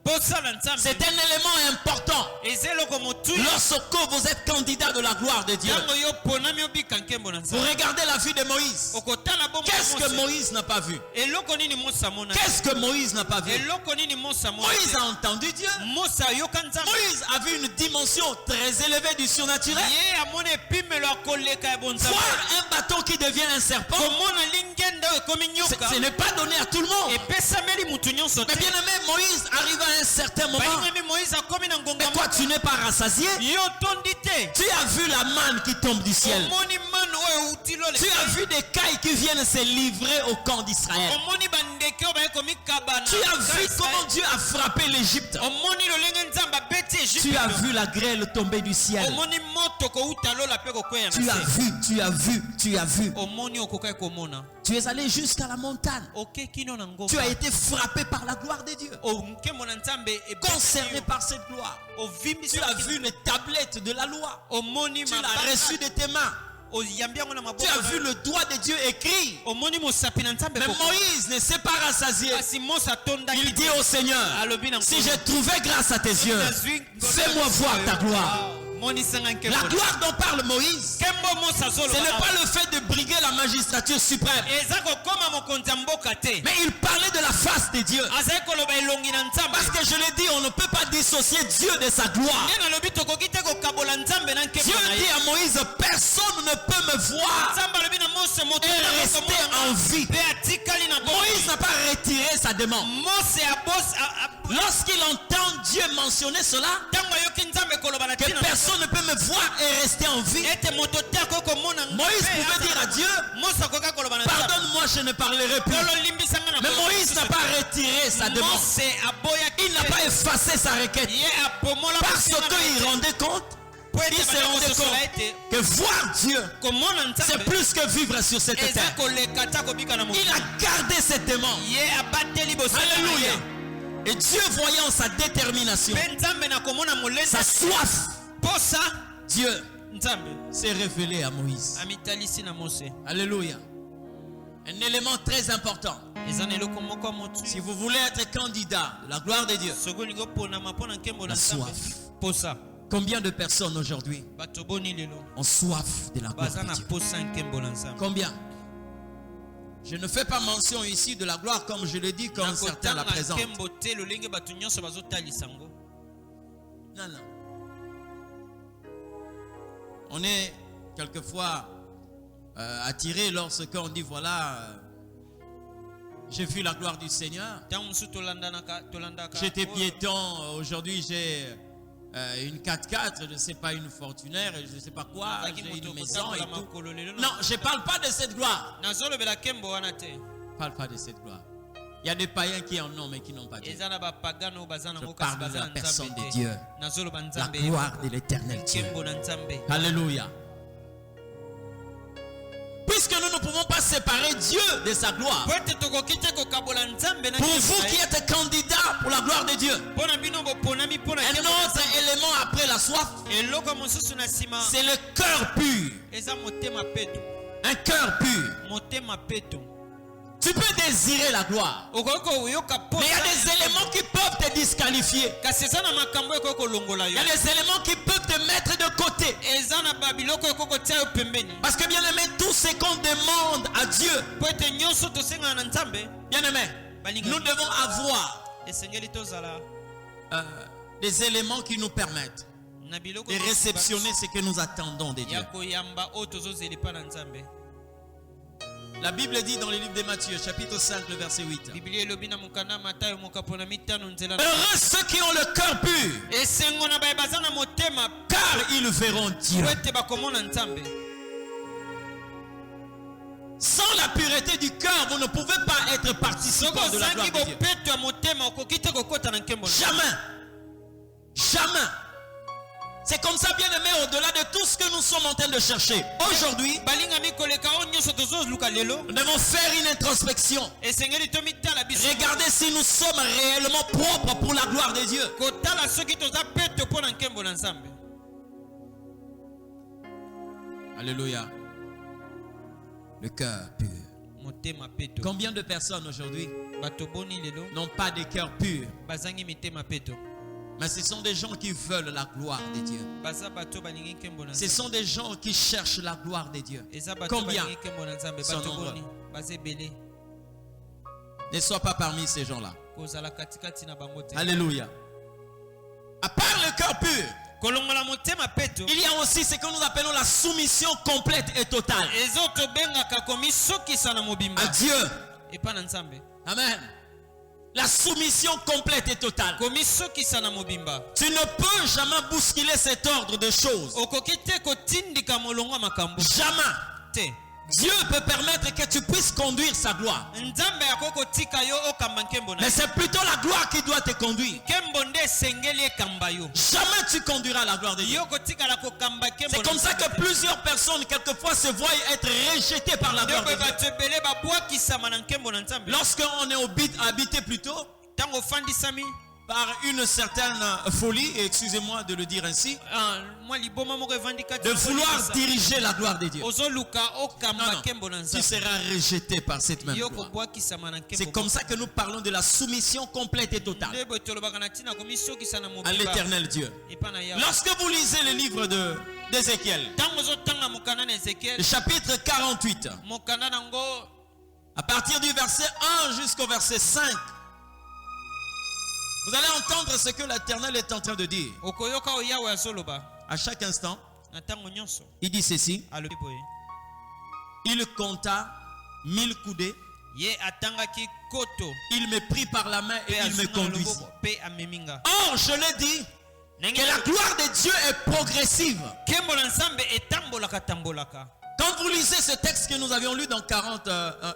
c'est un élément important lorsque vous êtes candidat de la gloire de Dieu. Vous regardez la vie de Moïse. Qu'est-ce que Moïse n'a pas vu? Qu'est-ce que Moïse n'a pas vu? Moïse a entendu Dieu. Moïse a vu une dimension très élevée du surnaturel. Voir un bateau qui devient un serpent, ce n'est pas donné à tout le monde. Mais bien aimé, Moïse arrive à un certain moment. Mais toi, tu n'es pas rassasié. Tu as vu la manne qui tombe du ciel. Tu as vu des cailles qui viennent se livrer au camp d'Israël. Tu as vu comment Dieu a frappé l'Égypte. Tu as vu la grêle tomber du ciel. Tu as vu. Tu es allé jusqu'à la montagne. Tu as été frappé par la gloire de Dieu. Concerné par cette gloire. Tu as vu les tablettes de la loi. Tu l'as reçu de tes mains. Tu as vu le doigt de Dieu écrit. Mais Moïse ne s'est pas rassasié. Il dit au Seigneur, si j'ai trouvé grâce à tes yeux, fais-moi voir ta gloire. La gloire dont parle Moïse, ce n'est pas le fait de briguer la magistrature suprême. Mais il parlait de la face de Dieu. Parce que je l'ai dit, on ne peut pas dissocier Dieu de sa gloire. Dieu dit à Moïse, personne ne peut me voir et rester en vie. Moïse n'a pas retiré sa demande. Lorsqu'il entend Dieu mentionner cela, que personne ne peut me voir et rester en vie, Moïse pouvait dire à Dieu, pardonne-moi, je ne parlerai plus. Mais Moïse n'a pas retiré sa demande. Il n'a pas effacé sa requête. Parce qu'il rendait compte, il se rendait compte que voir Dieu, c'est plus que vivre sur cette terre. Il a gardé cette demande. Alléluia. Et Dieu, voyant sa détermination, sa soif, Dieu s'est révélé à Moïse. Alléluia. Un élément très important. Si vous voulez être candidat de la gloire de Dieu, la soif. Combien de personnes aujourd'hui ont soif de la gloire de Dieu? Combien? Je ne fais pas mention ici de la gloire comme je le dis, comme certains la présentent. Non, non. On est quelquefois attiré lorsqu'on dit voilà, j'ai vu la gloire du Seigneur. J'étais piéton, aujourd'hui j'ai une 4x4, je ne sais pas, une Fortuner, je ne sais pas quoi, j'ai une maison et tout. Non, je ne parle pas de cette gloire. Je ne parle pas de cette gloire. Il y a des païens qui en ont mais qui n'ont pas Dieu. Je parle de la personne de Dieu, la gloire de l'éternel Dieu. Alléluia. Puisque nous ne pouvons pas séparer Dieu de sa gloire. Pour vous qui êtes candidats pour la gloire de Dieu, un autre élément après la soif, c'est le cœur pur. Un cœur pur. Tu peux désirer la gloire. Mais il y a des éléments qui peuvent te disqualifier. Il y a des éléments qui peuvent te mettre de côté. Parce que bien aimé, tout ce qu'on demande à Dieu, bien aimé, nous devons avoir des éléments qui nous permettent de réceptionner ce que nous attendons de Dieu. La Bible dit dans le livre de Matthieu, chapitre 5, le verset 8. Heureux ceux qui ont le cœur pur, car ils verront Dieu. Sans la pureté du cœur, vous ne pouvez pas être participant de la gloire de Dieu. Jamais. Jamais. C'est comme ça, bien aimé, au-delà de tout ce que nous sommes en train de chercher. Aujourd'hui, nous devons faire une introspection. Regardez si nous sommes réellement propres pour la gloire de Dieu. Alléluia. Le cœur pur. Combien de personnes aujourd'hui n'ont pas de cœur pur? Mais ce sont des gens qui veulent la gloire de Dieu. Ce sont des gens qui cherchent la gloire de Dieu. Combien sont nombreux? Ne sois pas parmi ces gens-là. Alléluia. À part le cœur pur, il y a aussi ce que nous appelons la soumission complète et totale à Dieu. Amen. La soumission complète et totale. Tu ne peux jamais bousculer cet ordre de choses. Jamais. Dieu peut permettre que tu puisses conduire sa gloire. Mais c'est plutôt la gloire qui doit te conduire. Jamais tu conduiras la gloire de Dieu. C'est comme ça que plusieurs personnes quelquefois se voient être rejetées par la gloire de Dieu. Lorsqu'on est habité plutôt par une certaine folie, excusez-moi de le dire ainsi, de vouloir diriger la gloire de Dieu. Non, tu seras rejeté par cette même gloire. C'est comme ça que nous parlons de la soumission complète et totale à l'éternel Dieu. Lorsque vous lisez le livre d'Ézéchiel, le chapitre 48, à partir du verset 1 jusqu'au verset 5, vous allez entendre ce que l'Éternel est en train de dire. À chaque instant, il dit ceci. Il compta 1000 coudées. Il me prit par la main et il me conduisit. Or, je l'ai dit, que la gloire de Dieu est progressive. Quand vous lisez ce texte que nous avions lu dans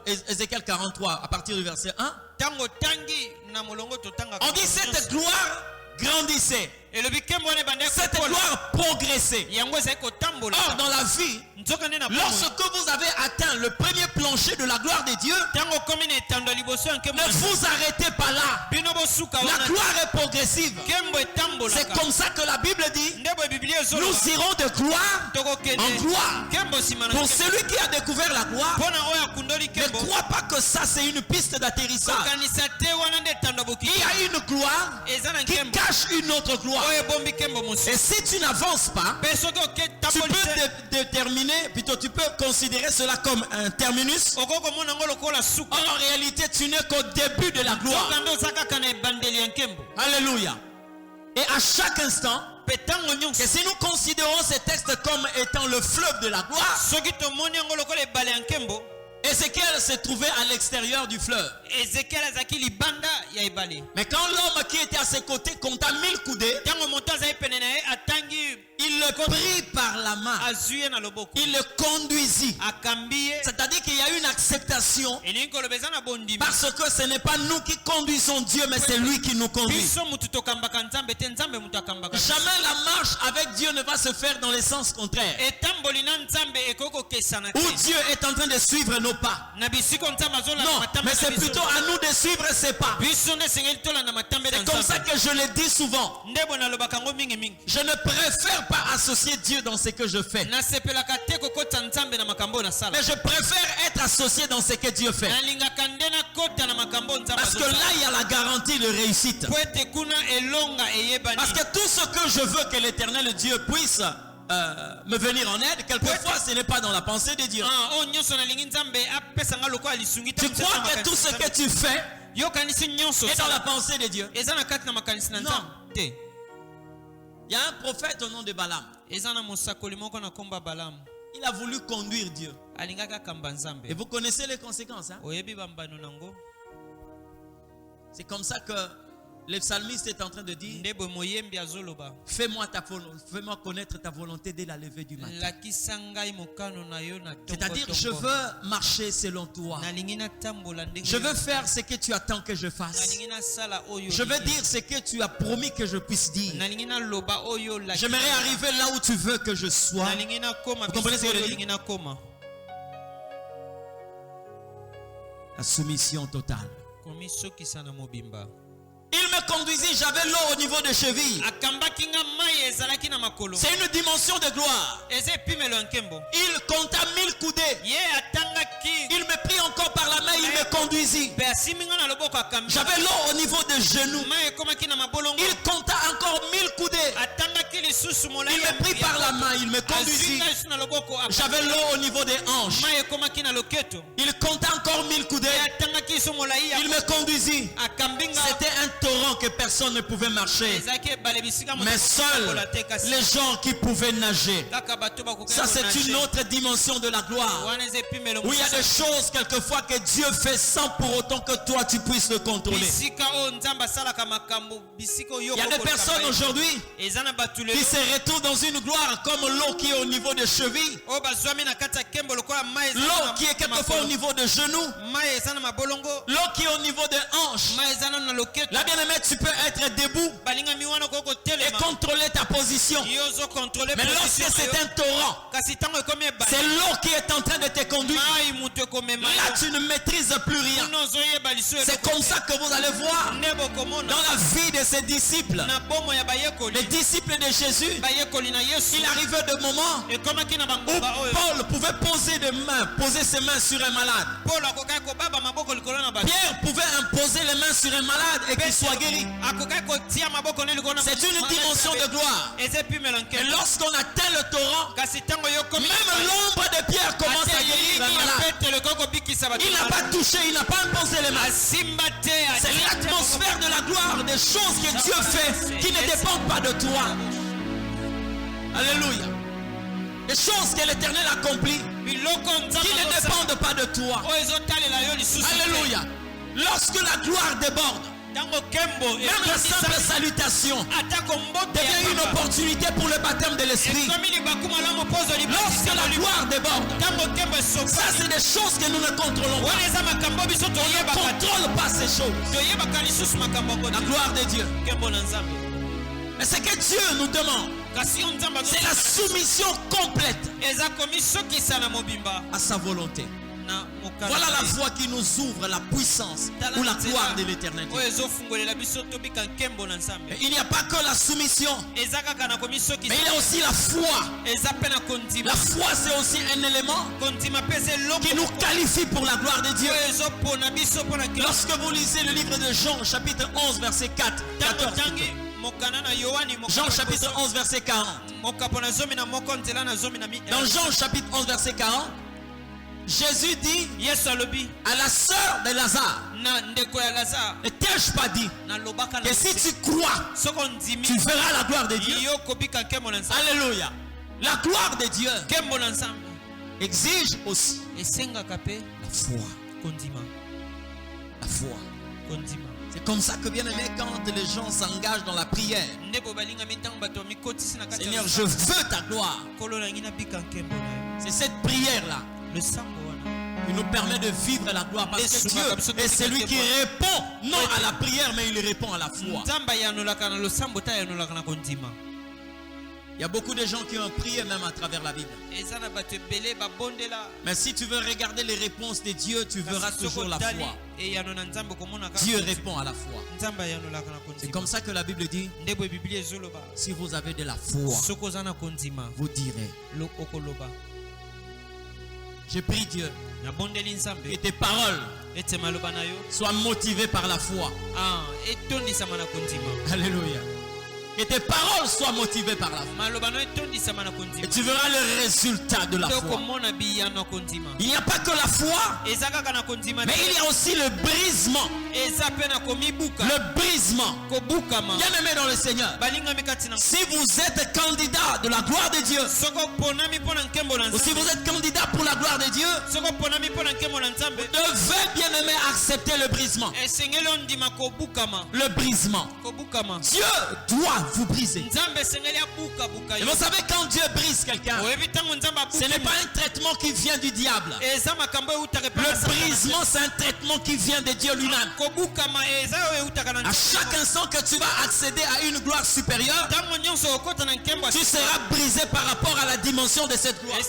Ézéchiel 43, à partir du verset 1, on dit cette gloire grandissait. Cette gloire progressait. Or, dans la vie, lorsque vous avez atteint le premier plancher de la gloire de Dieu, ne vous arrêtez pas là. La gloire est progressive. C'est comme ça que la Bible dit, nous irons de gloire en gloire. Pour celui qui a découvert la gloire, ne crois pas que ça c'est une piste d'atterrissage. Il y a une gloire qui cache une autre gloire. Et si tu n'avances pas, tu peux déterminer, plutôt tu peux considérer cela comme un terminus. Or, en réalité, tu n'es qu'au début de la gloire. Alléluia. Et à chaque instant, que si nous considérons ces textes comme étant le fleuve de la gloire, Ézéchiel se trouvait à l'extérieur du fleuve. Mais quand l'homme qui était à ses côtés compta 1000 coudées, il le prit par la main. Il le conduisit. C'est-à-dire qu'il y a une acceptation. Parce que ce n'est pas nous qui conduisons Dieu, mais c'est lui qui nous conduit. Jamais la marche avec Dieu ne va se faire dans les sens contraires. Où Dieu est en train de suivre nos pas. Non, mais c'est plutôt à nous de suivre ses pas. C'est comme ça que je le dis souvent. Je ne préfère pas associer Dieu dans ce que je fais, mais je préfère être associé dans ce que Dieu fait. Parce que là, il y a la garantie de réussite. Parce que tout ce que je veux que l'Éternel Dieu puisse me venir en aide, quelquefois ce n'est pas dans la pensée de Dieu. Tu crois que tout ce que tu fais est dans la pensée de Dieu? Non. Il y a un prophète au nom de Balaam. Il a voulu conduire Dieu. Et vous connaissez les conséquences, hein? C'est comme ça que le psalmiste est en train de dire: fais-moi connaître ta volonté dès la levée du matin. C'est-à-dire, je veux marcher selon toi. Je veux faire ce que tu attends que je fasse. Je veux dire ce que tu as promis que je puisse dire. J'aimerais arriver là où tu veux que je sois. Vous comprenez ce que je dis? La soumission totale. Il me conduisit, j'avais l'eau au niveau des chevilles. C'est une dimension de gloire. Il compta 1000 coudées. Il me prit encore par la main, il me conduisit. J'avais l'eau au niveau des genoux. Il compta encore 1000 coudées. Il me prit par la main, il me conduisit. J'avais l'eau au niveau des hanches. Il compta encore 1000 coudées. Il me conduisit. C'était un torrent que personne ne pouvait marcher, mais seuls les gens qui pouvaient nager. Ça, c'est une autre dimension de la gloire, où il y a des choses quelquefois que Dieu fait sans pour autant que toi tu puisses le contrôler. Il y a des personnes aujourd'hui qui se retrouvent dans une gloire comme l'eau qui est au niveau des chevilles, l'eau qui est quelquefois au niveau des genoux, l'eau qui est au niveau des hanches. La bien-aimée, tu peux être debout et contrôler ta position. Mais lorsque c'est un torrent, c'est l'eau qui est en train de te conduire. Là, tu ne maîtrises plus rien. C'est comme ça que vous allez voir dans la vie de ses disciples. Les disciples de Jésus, il arrivait de moments où Paul pouvait poser ses mains sur un malade. Pierre pouvait imposer les mains sur un malade et qu'il soit guéri. C'est une dimension de gloire. Et lorsqu'on atteint le torrent, même l'ombre de Pierre commence à guérir un malade. Il n'a pas touché, il n'a pas imposé les mains. C'est l'atmosphère de la gloire, des choses que Dieu fait qui ne dépendent pas de toi. Alléluia. Des choses que l'Éternel accomplit qui ne dépendent pas de toi. Alléluia. Lorsque la gloire déborde, même la simple salutation devient une opportunité pour le baptême de l'esprit. Lorsque la gloire déborde, ça c'est des choses que nous ne contrôlons pas. On ne contrôle pas ces choses. La gloire de Dieu. Mais ce que Dieu nous demande, c'est la soumission complète à sa volonté. Voilà la voie qui nous ouvre la puissance ou la gloire de l'éternité. Il n'y a pas que la soumission, mais il y a aussi la foi. La foi, c'est aussi un élément qui nous qualifie pour la gloire de Dieu. Lorsque vous lisez le livre de Jean, chapitre 11, verset 4, 14. Jean chapitre 11 verset 40. Dans Jean chapitre 11 verset 40, Jésus dit à la sœur de Lazare: ne t'ai-je pas dit que si tu crois, tu verras la gloire de Dieu? Alléluia. La gloire de Dieu exige aussi la foi. La foi. C'est comme ça que, bien aimé, quand les gens s'engagent dans la prière, Seigneur, je veux ta gloire. C'est cette prière-là qui nous permet de vivre la gloire, parce que Dieu est celui qui répond non à la prière, mais il répond à la foi. Il y a beaucoup de gens qui ont prié même à travers la Bible. Mais si tu veux regarder les réponses de Dieu, tu verras toujours la foi. Dieu répond à la foi. C'est comme ça que la Bible dit: si vous avez de la foi, vous direz. Je prie Dieu que tes paroles soient motivées par la foi. Alléluia. Que tes paroles soient motivées par la foi. Et tu verras le résultat de la foi. Il n'y a pas que la foi, mais il y a aussi le brisement. Le brisement. Bien aimé dans le Seigneur, si vous êtes candidat de la gloire de Dieu, ou si vous êtes candidat pour la gloire de Dieu, vous devez, bien aimé, accepter le brisement. Le brisement. Dieu doit vous briser. Et vous savez, quand Dieu brise quelqu'un, ce n'est pas un traitement qui vient du diable. Le brisement, c'est un traitement qui vient de Dieu lui-même. À chaque instant que tu vas accéder à une gloire supérieure, tu seras brisé par rapport à la dimension de cette gloire. À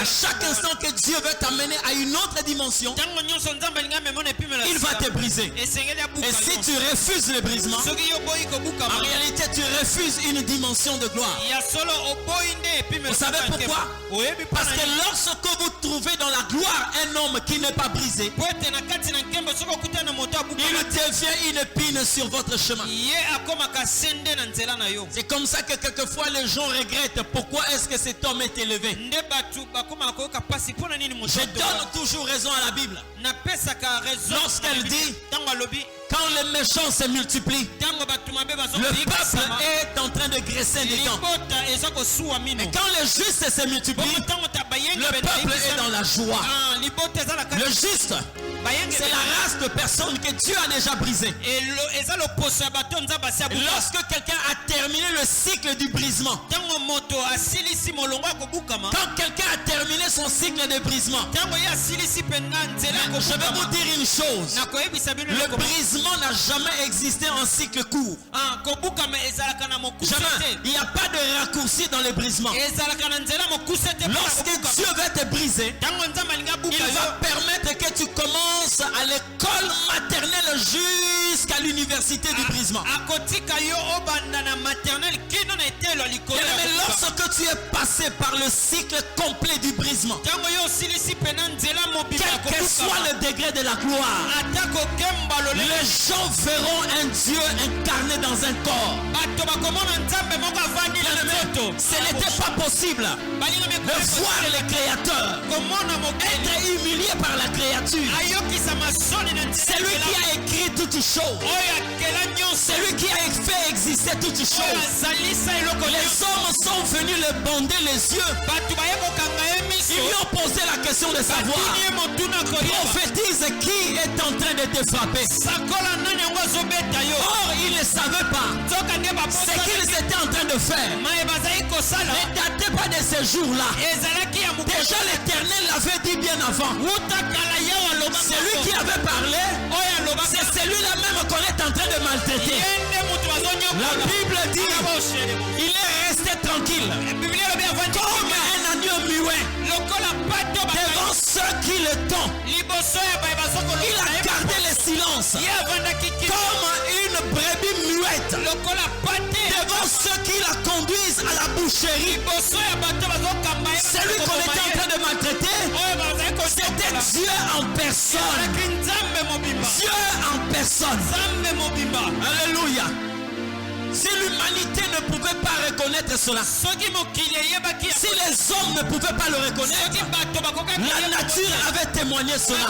chaque instant que Dieu veut t'amener à une autre dimension, il va te briser. Et si tu refuses le brisement, en réalité tu refuses une dimension de gloire. Vous savez pourquoi? Parce que lorsque vous trouvez dans la gloire un homme qui n'est pas brisé, il devient une épine sur votre chemin. C'est comme ça que quelquefois les gens regrettent pourquoi est-ce que cet homme est élevé. Je donne toujours raison à la Bible lorsqu'elle dit: quand les méchants se multiplient, le peuple est en train de graisser des dents. Mais quand les justes se multiplient, le peuple est dans la joie. Le juste, c'est la race de personnes que Dieu a déjà brisées. Lorsque quelqu'un a terminé le cycle du brisement, quand quelqu'un a terminé son cycle de brisement, je vais vous dire une chose: le brisement n'a jamais existé en cycle court. Jamais. Il n'y a pas de raccourci dans le brisement. Lorsque Dieu veut te briser, il va permettre que tu commences à l'école maternelle jusqu'à l'université du brisement. Mais lorsque tu es passé par le cycle complet du brisement, quel que soit le degré de la gloire, les gens verront un Dieu incarné dans un corps. Ce n'était pas possible de voir le Créateur être humilié par la créature. C'est lui qui a écrit toutes choses. C'est lui qui a fait exister toutes choses. Les hommes sont venus le bonder les yeux. Ils lui ont posé la question de savoir: prophétise, qui est en train de te frapper? Or, ils ne savaient pas ce qu'ils étaient en train de faire. Ne datez pas de ces jours-là. Déjà l'Éternel l'avait dit bien avant. Celui qui avait parlé, c'est celui-là même qu'on est en train de maltraiter. La Bible dit: il est resté tranquille comme un agneau muet devant ceux qui le tendent. Il a gardé le silence comme une brebis muette devant ceux qui la conduisent à la boucherie. Celui qu'on était en train de maltraiter, c'était Dieu en personne. Dieu en personne. Alléluia. Si l'humanité ne pouvait pas reconnaître cela, si les hommes ne pouvaient pas le reconnaître, la nature avait témoigné cela.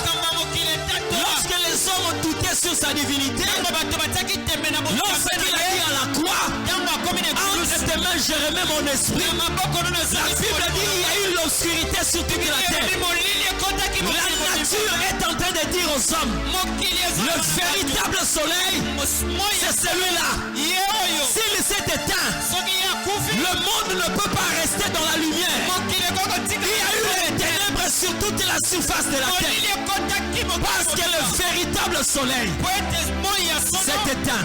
Lorsque les hommes doutaient sur sa divinité, lorsqu'il a dit à la croix: entre tes mains je remets mon esprit, la Bible dit: il y a eu l'obscurité sur toute la terre. La nature est en train de dire aux hommes: le véritable soleil, c'est celui-là. S'il s'est éteint, le monde ne peut pas rester dans la lumière. Il y a eu les ténèbres sur toute la surface de la terre. Parce que le véritable soleil s'est éteint.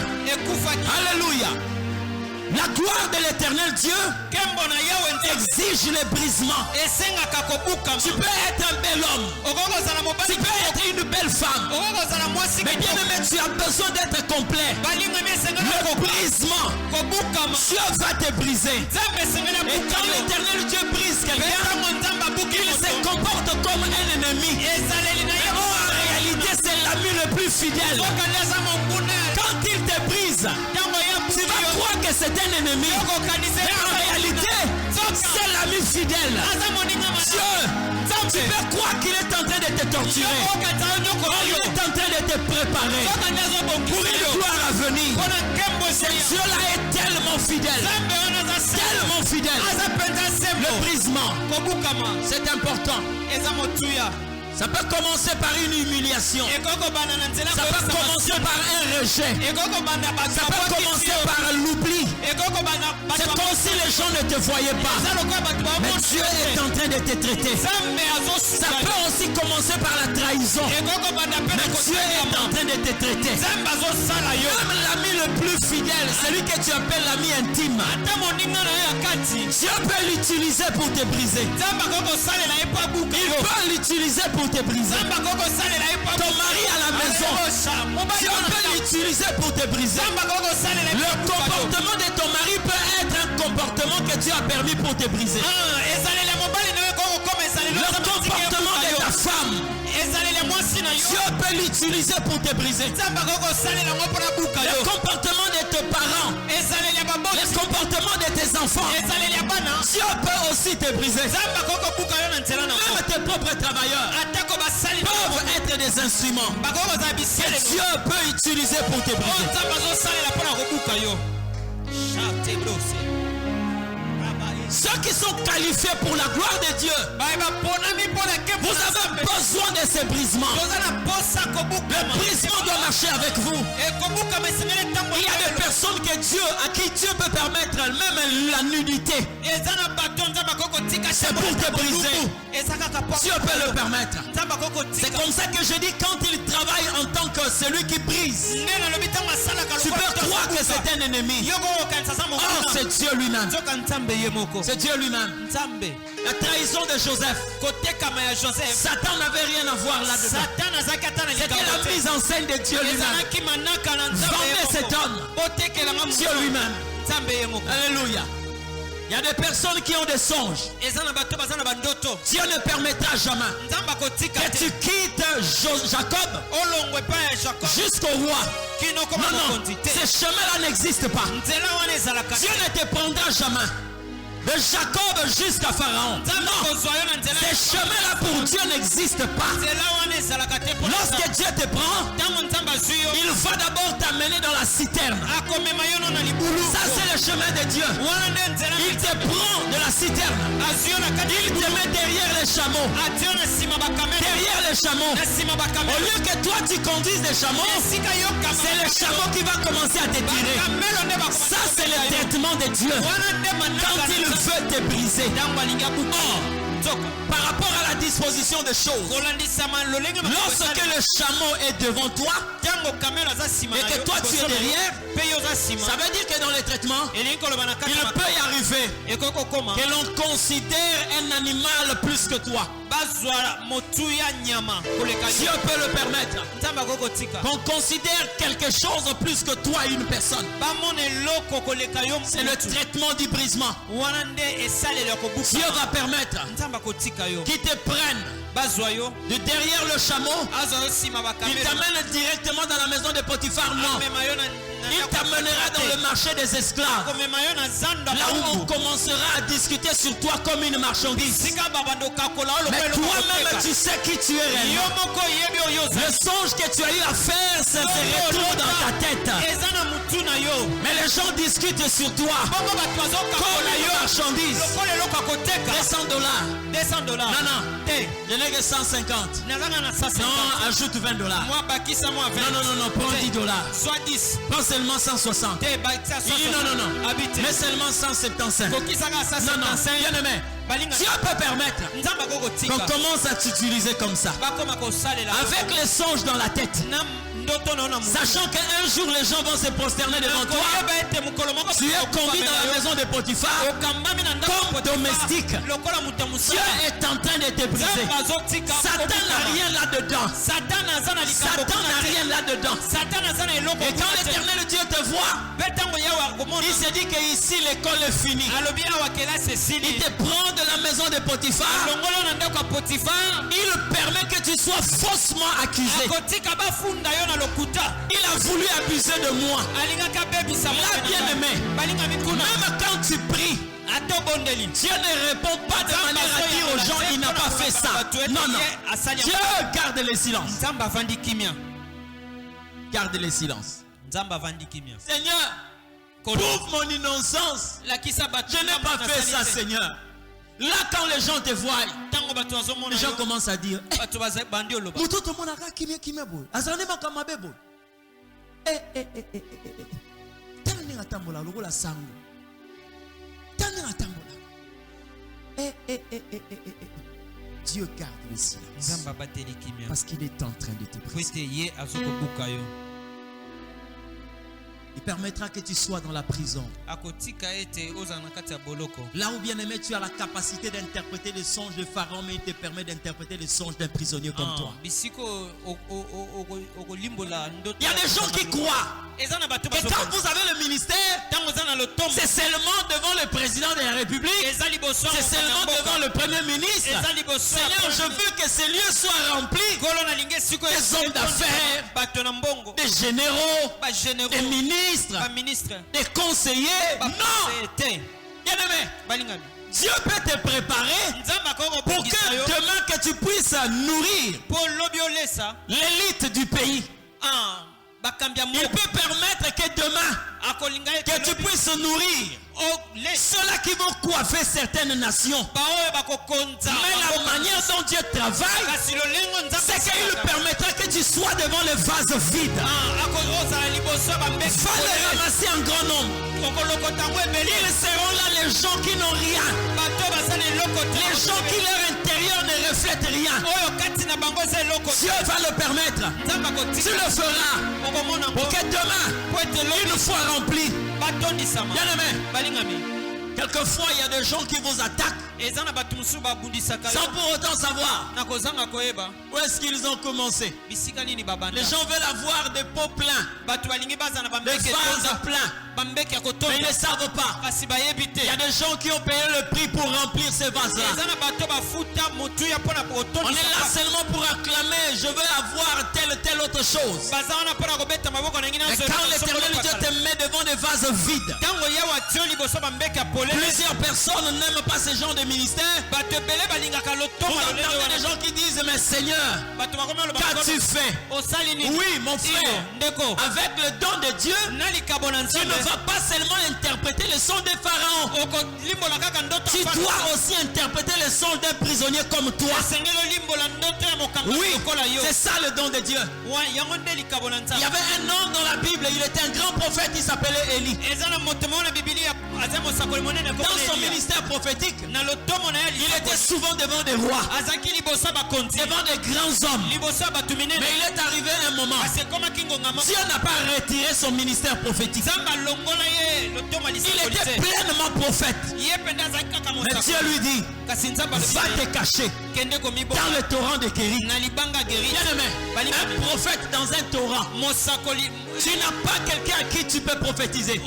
Alléluia. La gloire de l'éternel Dieu exige les brisements. Tu peux être un bel homme, tu peux être une belle femme, mais bien aimé, tu as besoin d'être complet. Le brisement, Dieu va te briser. Et quand l'éternel Dieu brise quelqu'un, il se comporte comme un ennemi. En réalité, c'est l'ami le plus fidèle. Quand il te brise, tu vas croire que c'est un ennemi. Mais en réalité, c'est l'ami fidèle. Dieu, tu peux croire qu'il est en train de te torturer. Il est en train de te préparer pour une gloire à venir. Ce Dieu-là est tellement fidèle. Tellement fidèle. Le brisement, c'est important. Ça peut commencer par une humiliation. Ça peut commencer par un rejet. Ça peut commencer par l'oubli. C'est comme si les gens ne te voyaient pas. Mais Dieu est en train de te traiter. Ça peut aussi commencer par la trahison. Mais Dieu est en train de te traiter. Même l'ami le plus fidèle, celui que tu appelles l'ami intime, Dieu peut l'utiliser pour te briser. Il peut l'utiliser pour te briser. Ton mari à la maison, Dieu peut l'utiliser pour te briser. Le comportement de ton mari peut être un comportement que Dieu a permis pour te briser. Le comportement de ta femme, Dieu peut l'utiliser pour te briser. Le comportement de tes parents, le comportement de tes enfants, Dieu peut aussi te briser. Même tes propres travailleurs peuvent être des instruments que Dieu peut utiliser pour te briser. Ceux qui sont qualifiés pour la gloire de Dieu, vous avez besoin de ces brisements. Le brisement doit marcher avec vous. Il y a des personnes à qui Dieu peut permettre même la nudité. C'est pour te briser. Dieu peut le permettre. C'est comme ça que je dis, quand il travaille en tant que celui qui brise, tu peux croire que c'est un ennemi. Or, c'est Dieu lui-même. C'est Dieu lui-même. La trahison de Joseph, Satan n'avait rien à voir là-dedans. C'était la mise en scène de Dieu lui-même. Vendez cet homme. Dieu lui-même. Alléluia. Il y a des personnes qui ont des songes. Dieu ne permettra jamais que tu quittes Jacob jusqu'au roi. Non, ce chemin-là n'existe pas. Dieu ne te prendra jamais de Jacob jusqu'à Pharaon. Non, ce chemin-là pour Dieu n'existe pas. Lorsque Dieu te prend, il va d'abord t'amener dans la citerne. Ça, c'est le chemin de Dieu. Il te prend de la citerne. Il te met derrière les chameaux. Derrière les chameaux. Au lieu que toi tu conduises les chameaux, c'est le chameau qui va commencer à te tirer. Ça, c'est le traitement de Dieu. Quand il veut te briser. Par rapport à la disposition des choses, lorsque le chameau est devant toi et que toi tu es derrière, ça veut dire que dans les traitements, il peut y arriver que l'on considère un animal plus que toi. Dieu peut le permettre. Qu'on considère quelque chose plus que toi, une personne. C'est le traitement du brisement. Dieu va permettre qu'ils te prennent de derrière le chameau. Il t'amène directement dans la maison de Potiphar. Non. Il t'amènera dans le marché des esclaves. Là où on commencera à discuter sur toi comme une marchandise. Mais toi-même, tu sais qui tu es réellement. Le songe que tu as eu à faire, ça se retrouve dans ta tête. Mais les gens discutent sur toi comme une marchandise. $200. Non. Je n'ai que 150. Non, ajoute $20. Non, prends $10. Prends seulement 160. Il dit non. Mais seulement 175. Non, bien aimé. Dieu peut permettre qu'on commence à t'utiliser comme ça. Avec les songes dans la tête. sachant qu'un jour les gens vont se prosterner devant toi. Tu es conduit dans la maison de Potiphar comme domestique. Dieu est en train de te briser. Satan n'a rien là-dedans. Satan n'a rien là-dedans. Et quand l'Éternel Dieu te voit, il se dit qu'ici l'école est finie. Il te prend de la maison de Potiphar. Il permet que tu sois faussement accusé. Il a voulu abuser de moi. Là, bien aimé, même quand tu pries, Dieu ne répond pas de manière à dire aux gens il n'a pas fait ça. Non, non. Dieu garde le silence. Garde le silence. Seigneur, prouve mon innocence. Je n'ai pas fait ça, Seigneur. Là, quand les gens te voient, les gens commencent à dire Dieu garde le silence parce qu'il est en train de te briser. Il permettra que tu sois dans la prison. Là où, bien aimé, tu as la capacité d'interpréter les songes de Pharaon, mais il te permet d'interpréter les songes d'un prisonnier comme toi. Il y a des gens qui croient que quand vous avez le ministère, c'est seulement devant le président de la République, c'est seulement devant le premier ministre. Seigneur, je veux que ces lieux soient remplis des hommes d'affaires, des généraux, des ministres, des conseillers. Non! Bien-aimé, Dieu peut te préparer pour que demain que tu puisses nourrir l'élite du pays. Il peut permettre que demain que tu puisses nourrir ceux-là qui vont coiffer certaines nations. Mais la manière dont Dieu travaille, c'est qu'il permettra que tu sois devant les vases vides. Va les ramasser en grand nombre. Ils seront là les gens qui n'ont rien, les gens qui leur intérieur ne reflètent rien. Dieu va le permettre. Tu le feras pour que demain une fois rempli. Bien aimé, quelquefois il y a des gens qui vous attaquent sans pour autant savoir où est-ce qu'ils ont commencé. Les gens veulent avoir des pots pleins, des vases pleins, mais ils ne savent pas. Il y a des gens qui ont payé le prix pour remplir ces vases-là. On est là seulement pour acclamer, je veux avoir telle autre chose. Et quand l'Éternel Dieu te met devant des vases vides, plusieurs personnes n'aiment pas ce genre de ministère. Vous entendez des gens qui disent mais Seigneur, qu'as-tu fait? Oui mon frère, avec le don de Dieu, tu ne vas pas seulement interpréter le son des pharaons, tu dois aussi interpréter le son d'un prisonnier comme toi. Oui, c'est ça le don de Dieu. Il y avait un homme dans la Bible, il était un grand prophète, il s'appelait Élie. Dans son ministère prophétique, il était souvent devant des rois, devant des grands hommes. Mais il est arrivé un moment, Dieu n'a pas retiré son ministère prophétique. Il était pleinement prophète. Mais Dieu lui dit, va te cacher dans le torrent de Kérit. Bien-aimé, un prophète dans un torrent, tu n'as pas quelqu'un à qui tu peux prophétiser.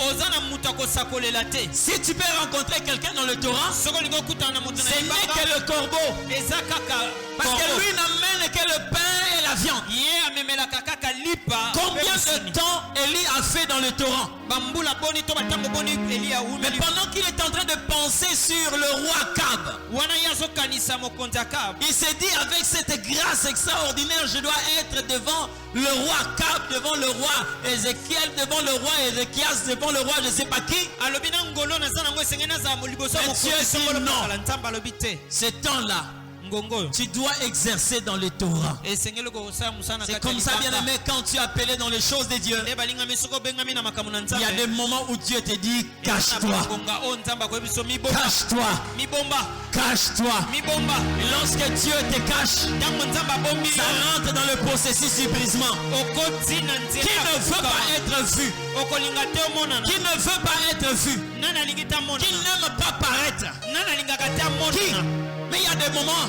Si tu peux rencontrer quelqu'un dans le torrent, ce n'est que le corbeau. Parce que lui n'amène que le pain et la viande. Combien de temps Élie a fait dans le torrent? Mais pendant qu'il est en train de penser sur le roi Akab, il s'est dit avec cette grâce extraordinaire, je dois être devant le roi Akab, devant le roi Ézéchiel, devant le roi Ézéchias, devant le roi je ne sais pas qui. Et Dieu dit non. Ce temps-là, tu dois exercer dans le Torah. C'est comme ça, bien aimé, quand tu es appelé dans les choses de Dieu, il y a des moments où Dieu te dit cache-toi. Cache-toi. Cache-toi. Et lorsque Dieu te cache, ça rentre dans le processus du brisement. Qui ne veut pas être vu, qui ne veut pas être vu, qui n'aime pas paraître, qui. Mais il y a des moments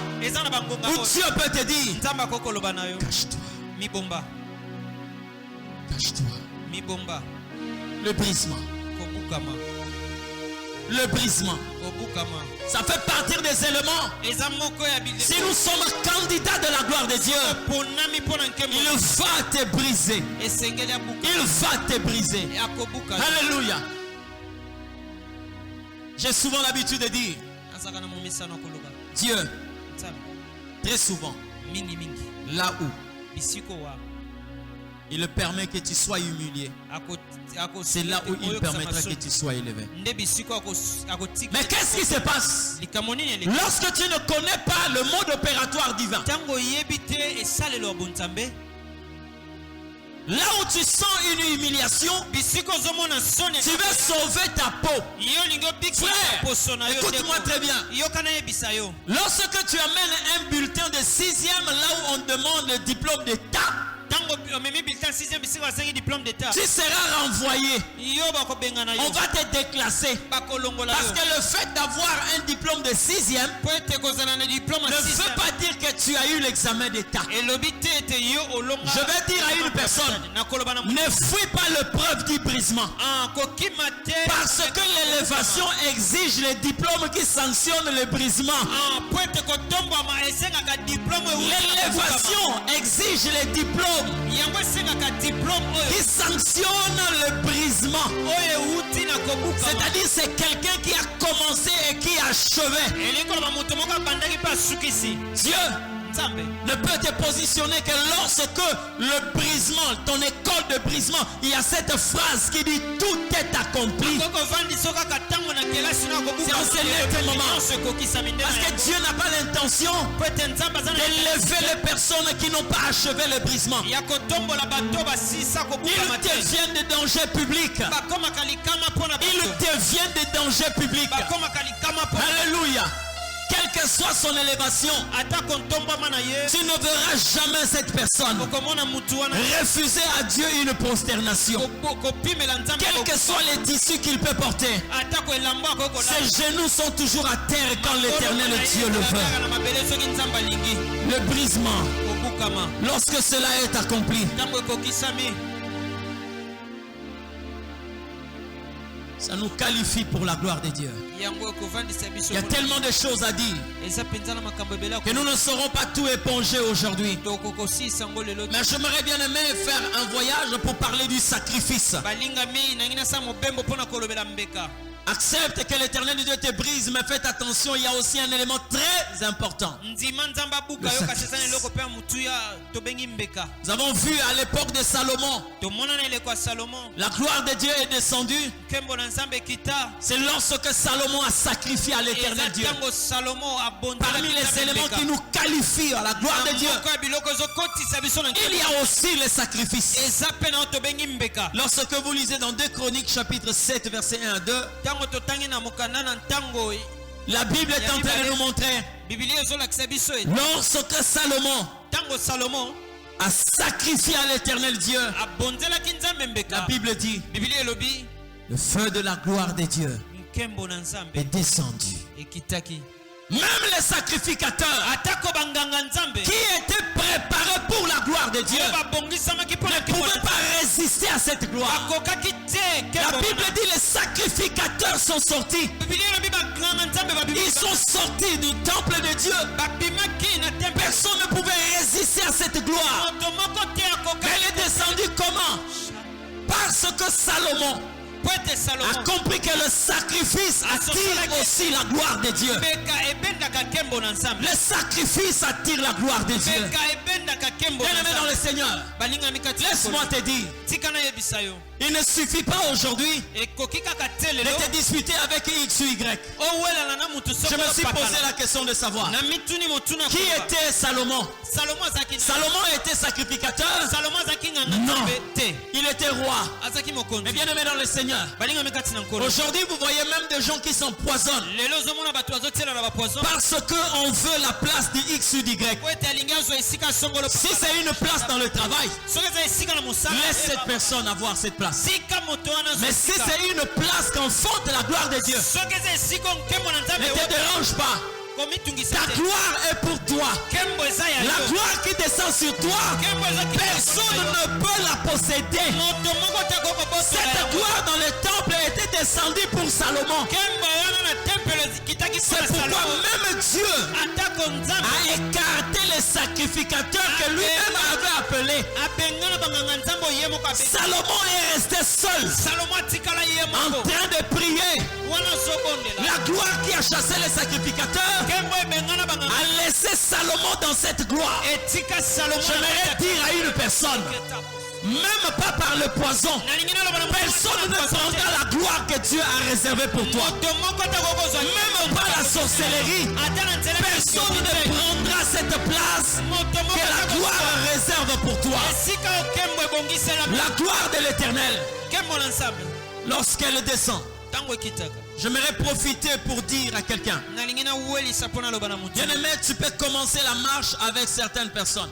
où Dieu peut te dire cache-toi. Cache-toi. Le brisement. Le brisement. Ça fait partie des éléments. Si nous sommes candidats de la gloire de Dieu, il va te briser. Il va te briser. Alléluia. J'ai souvent l'habitude de dire Dieu, très souvent, là où il permet que tu sois humilié, c'est là où il permettra que tu sois élevé. Mais qu'est-ce qui se passe lorsque tu ne connais pas le mode opératoire divin? Là où tu sens une humiliation, tu veux sauver ta peau. Frère, écoute-moi très bien. Lorsque tu amènes un bulletin de 6e là où on demande le diplôme d'État, tu seras renvoyé. On va te déclasser. Parce que le fait d'avoir un diplôme de 6e ne veut pas dire que tu as eu l'examen d'État. Je vais dire à une personne, ne fuis pas l'épreuve du brisement. Parce que l'élévation exige les diplômes qui sanctionnent le brisement. L'élévation exige les diplômes qui sanctionne le brisement. C'est-à-dire c'est quelqu'un qui a commencé et qui a achevé. Dieu ne peut te positionner que lorsque le brisement, ton école de brisement, il y a cette phrase qui dit tout est accompli. C'est en ce moment. Parce que Dieu n'a pas l'intention d'élever les personnes qui n'ont pas achevé le brisement. Ils deviennent des dangers publics. Ils deviennent des dangers publics. Alléluia. Quelle que soit son élévation, tu ne verras jamais cette personne refuser à Dieu une prosternation. Quels que soient les tissus qu'il peut porter, ses genoux sont toujours à terre quand l'Éternel Dieu le veut. Le brisement, lorsque cela est accompli, ça nous qualifie pour la gloire de Dieu. Il y a tellement de choses à dire que nous ne saurons pas tout éponger aujourd'hui. Mais j'aimerais bien aimer faire un voyage pour parler du sacrifice. Accepte que l'Éternel Dieu te brise, mais faites attention, il y a aussi un élément très important. Nous avons vu à l'époque de Salomon, la gloire de Dieu est descendue. C'est lorsque Salomon a sacrifié à l'Éternel Dieu. Parmi les éléments qui nous qualifient à la gloire de Dieu, il y a aussi les sacrifices. Lorsque vous lisez dans 2 Chroniques chapitre 7 verset 1 à 2, la Bible est en train de nous montrer lorsque Salomon a sacrifié à l'Éternel Dieu, la Bible dit le feu de la gloire de Dieu est descendu. Même les sacrificateurs qui étaient préparés pour la gloire de Dieu ne pouvaient pas résister à cette gloire. La Bible dit les sacrificateurs sont sortis. Ils sont sortis du temple de Dieu. Personne ne pouvait résister à cette gloire. Elle est descendue comment? Parce que Salomon a compris que le sacrifice attire aussi la gloire de Dieu. Le sacrifice attire la gloire de Dieu. Bien-aimé dans le Seigneur, laisse-moi te dire, Il ne suffit pas aujourd'hui de te disputer avec X ou Y. Je me suis posé la question de savoir qui était Salomon. Salomon était sacrificateur? Non. Il était roi. Mais bien aimé dans le Seigneur, aujourd'hui vous voyez même des gens qui s'empoisonnent parce qu'on veut la place de X ou Y. Si c'est une place dans le travail, laisse cette personne avoir cette place. Mais si c'est une place qu'on fonde la gloire de Dieu, ne te dérange pas. Ta gloire est pour toi. La gloire qui descend sur toi, personne ne peut la posséder. Cette gloire dans le temple était descendue pour Salomon. C'est pourquoi même Dieu a écarté les sacrificateurs que lui-même avait appelés. Salomon est resté seul en train de prier. La gloire qui a chassé les sacrificateurs a laissé Salomon dans cette gloire. J'aimerais dire à une personne, même pas par le poison, personne ne prendra la gloire que Dieu a réservée pour toi. Même pas la sorcellerie, personne ne prendra cette place que la gloire réserve pour toi. La gloire de l'Éternel, lorsqu'elle descend, j'aimerais profiter pour dire à quelqu'un, bien-aimé, tu peux commencer la marche avec certaines personnes.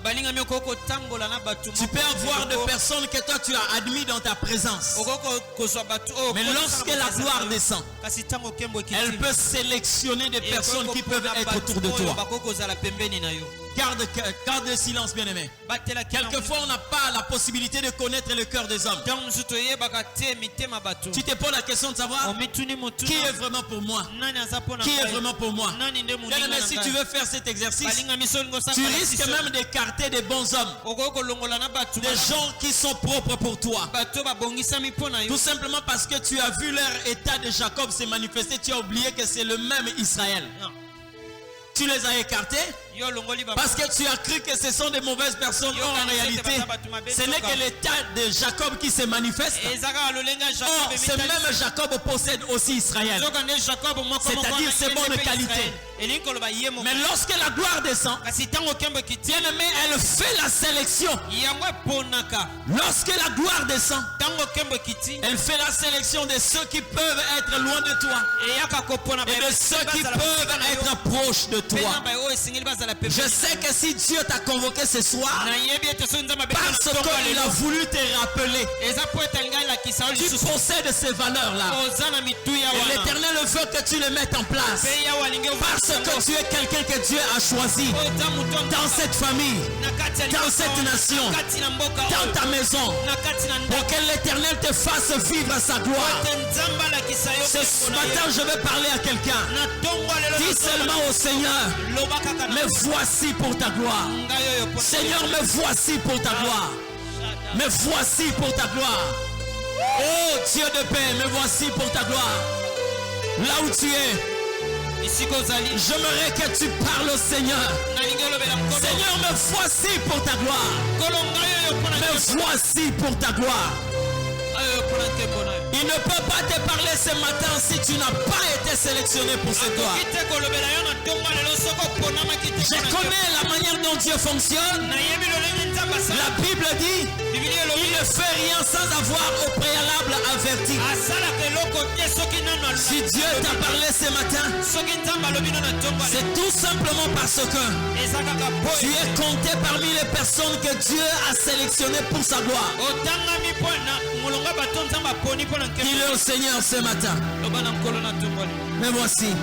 Tu peux avoir des personnes que toi tu as admis dans ta présence. Mais lorsque la gloire descend, elle peut sélectionner des personnes qui peuvent être autour de toi. Garde le silence, bien-aimé. Quelquefois, on n'a pas la possibilité de connaître le cœur des hommes. Tu te poses la question de savoir qui est vraiment pour moi. Qui est vraiment pour moi. Bien-aimé, si tu veux faire cet exercice, tu risques même d'écarter des bons hommes. Des gens qui sont propres pour toi. Tout simplement parce que tu as vu leur état de Jacob se manifester. Tu as oublié que c'est le même Israël. Tu les as écartés parce que tu as cru que ce sont des mauvaises personnes. Or, en réalité, ce n'est que l'état de Jacob qui se manifeste. Or, ce même Jacob possède aussi Israël. C'est-à-dire ses bonnes qualités. Mais lorsque la gloire descend, bien-aimé, elle fait la sélection. Lorsque la gloire descend, elle fait la sélection de ceux qui peuvent être loin de toi et de ceux qui peuvent être proches de toi. Je sais que si Dieu t'a convoqué ce soir, parce qu'il a voulu te rappeler, tu possèdes ces valeurs-là. Et l'Éternel veut que tu les mettes en place. Parce que tu es quelqu'un que Dieu a choisi dans cette famille, dans cette nation, dans ta maison, pour que l'Éternel te fasse vivre sa gloire. Ce matin, je vais parler à quelqu'un. Dis seulement au Seigneur, me voici pour ta gloire. Seigneur, me voici pour ta gloire. Me voici pour ta gloire. Oh Dieu de paix, me voici pour ta gloire. Là où tu es, j'aimerais que tu parles au Seigneur. Seigneur, me voici pour ta gloire. Me voici pour ta gloire. Il ne peut pas te parler ce matin si tu n'as pas été sélectionné pour cette gloire. Je connais la manière dont Dieu fonctionne. La Bible dit, il ne fait rien sans avoir au préalable averti. Si Dieu t'a parlé ce matin, c'est tout simplement parce que tu es compté parmi les personnes que Dieu a sélectionnées pour sa gloire. Il est au Seigneur ce matin. Mais voici.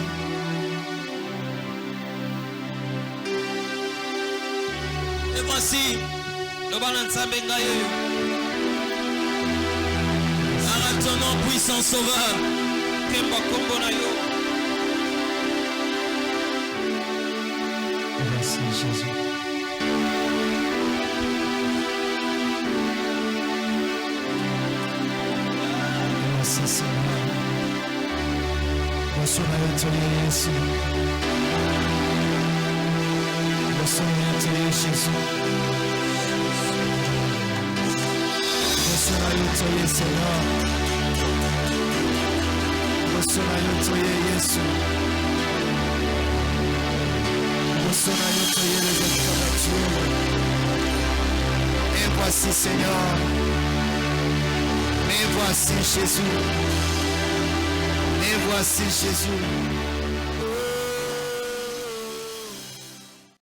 Et voici. À ton nom, puissant Sauveur. Merci Jésus. Merci Seigneur. Bonsoir à toi Jésus. Bonsoir à toi Jésus. Bonsoir à toye Seigneur. Bosona yo toye Yesu. Bosona yo toye les extraterrestres. Et voici Seigneur. Et voici Jésus. Et voici Jésus.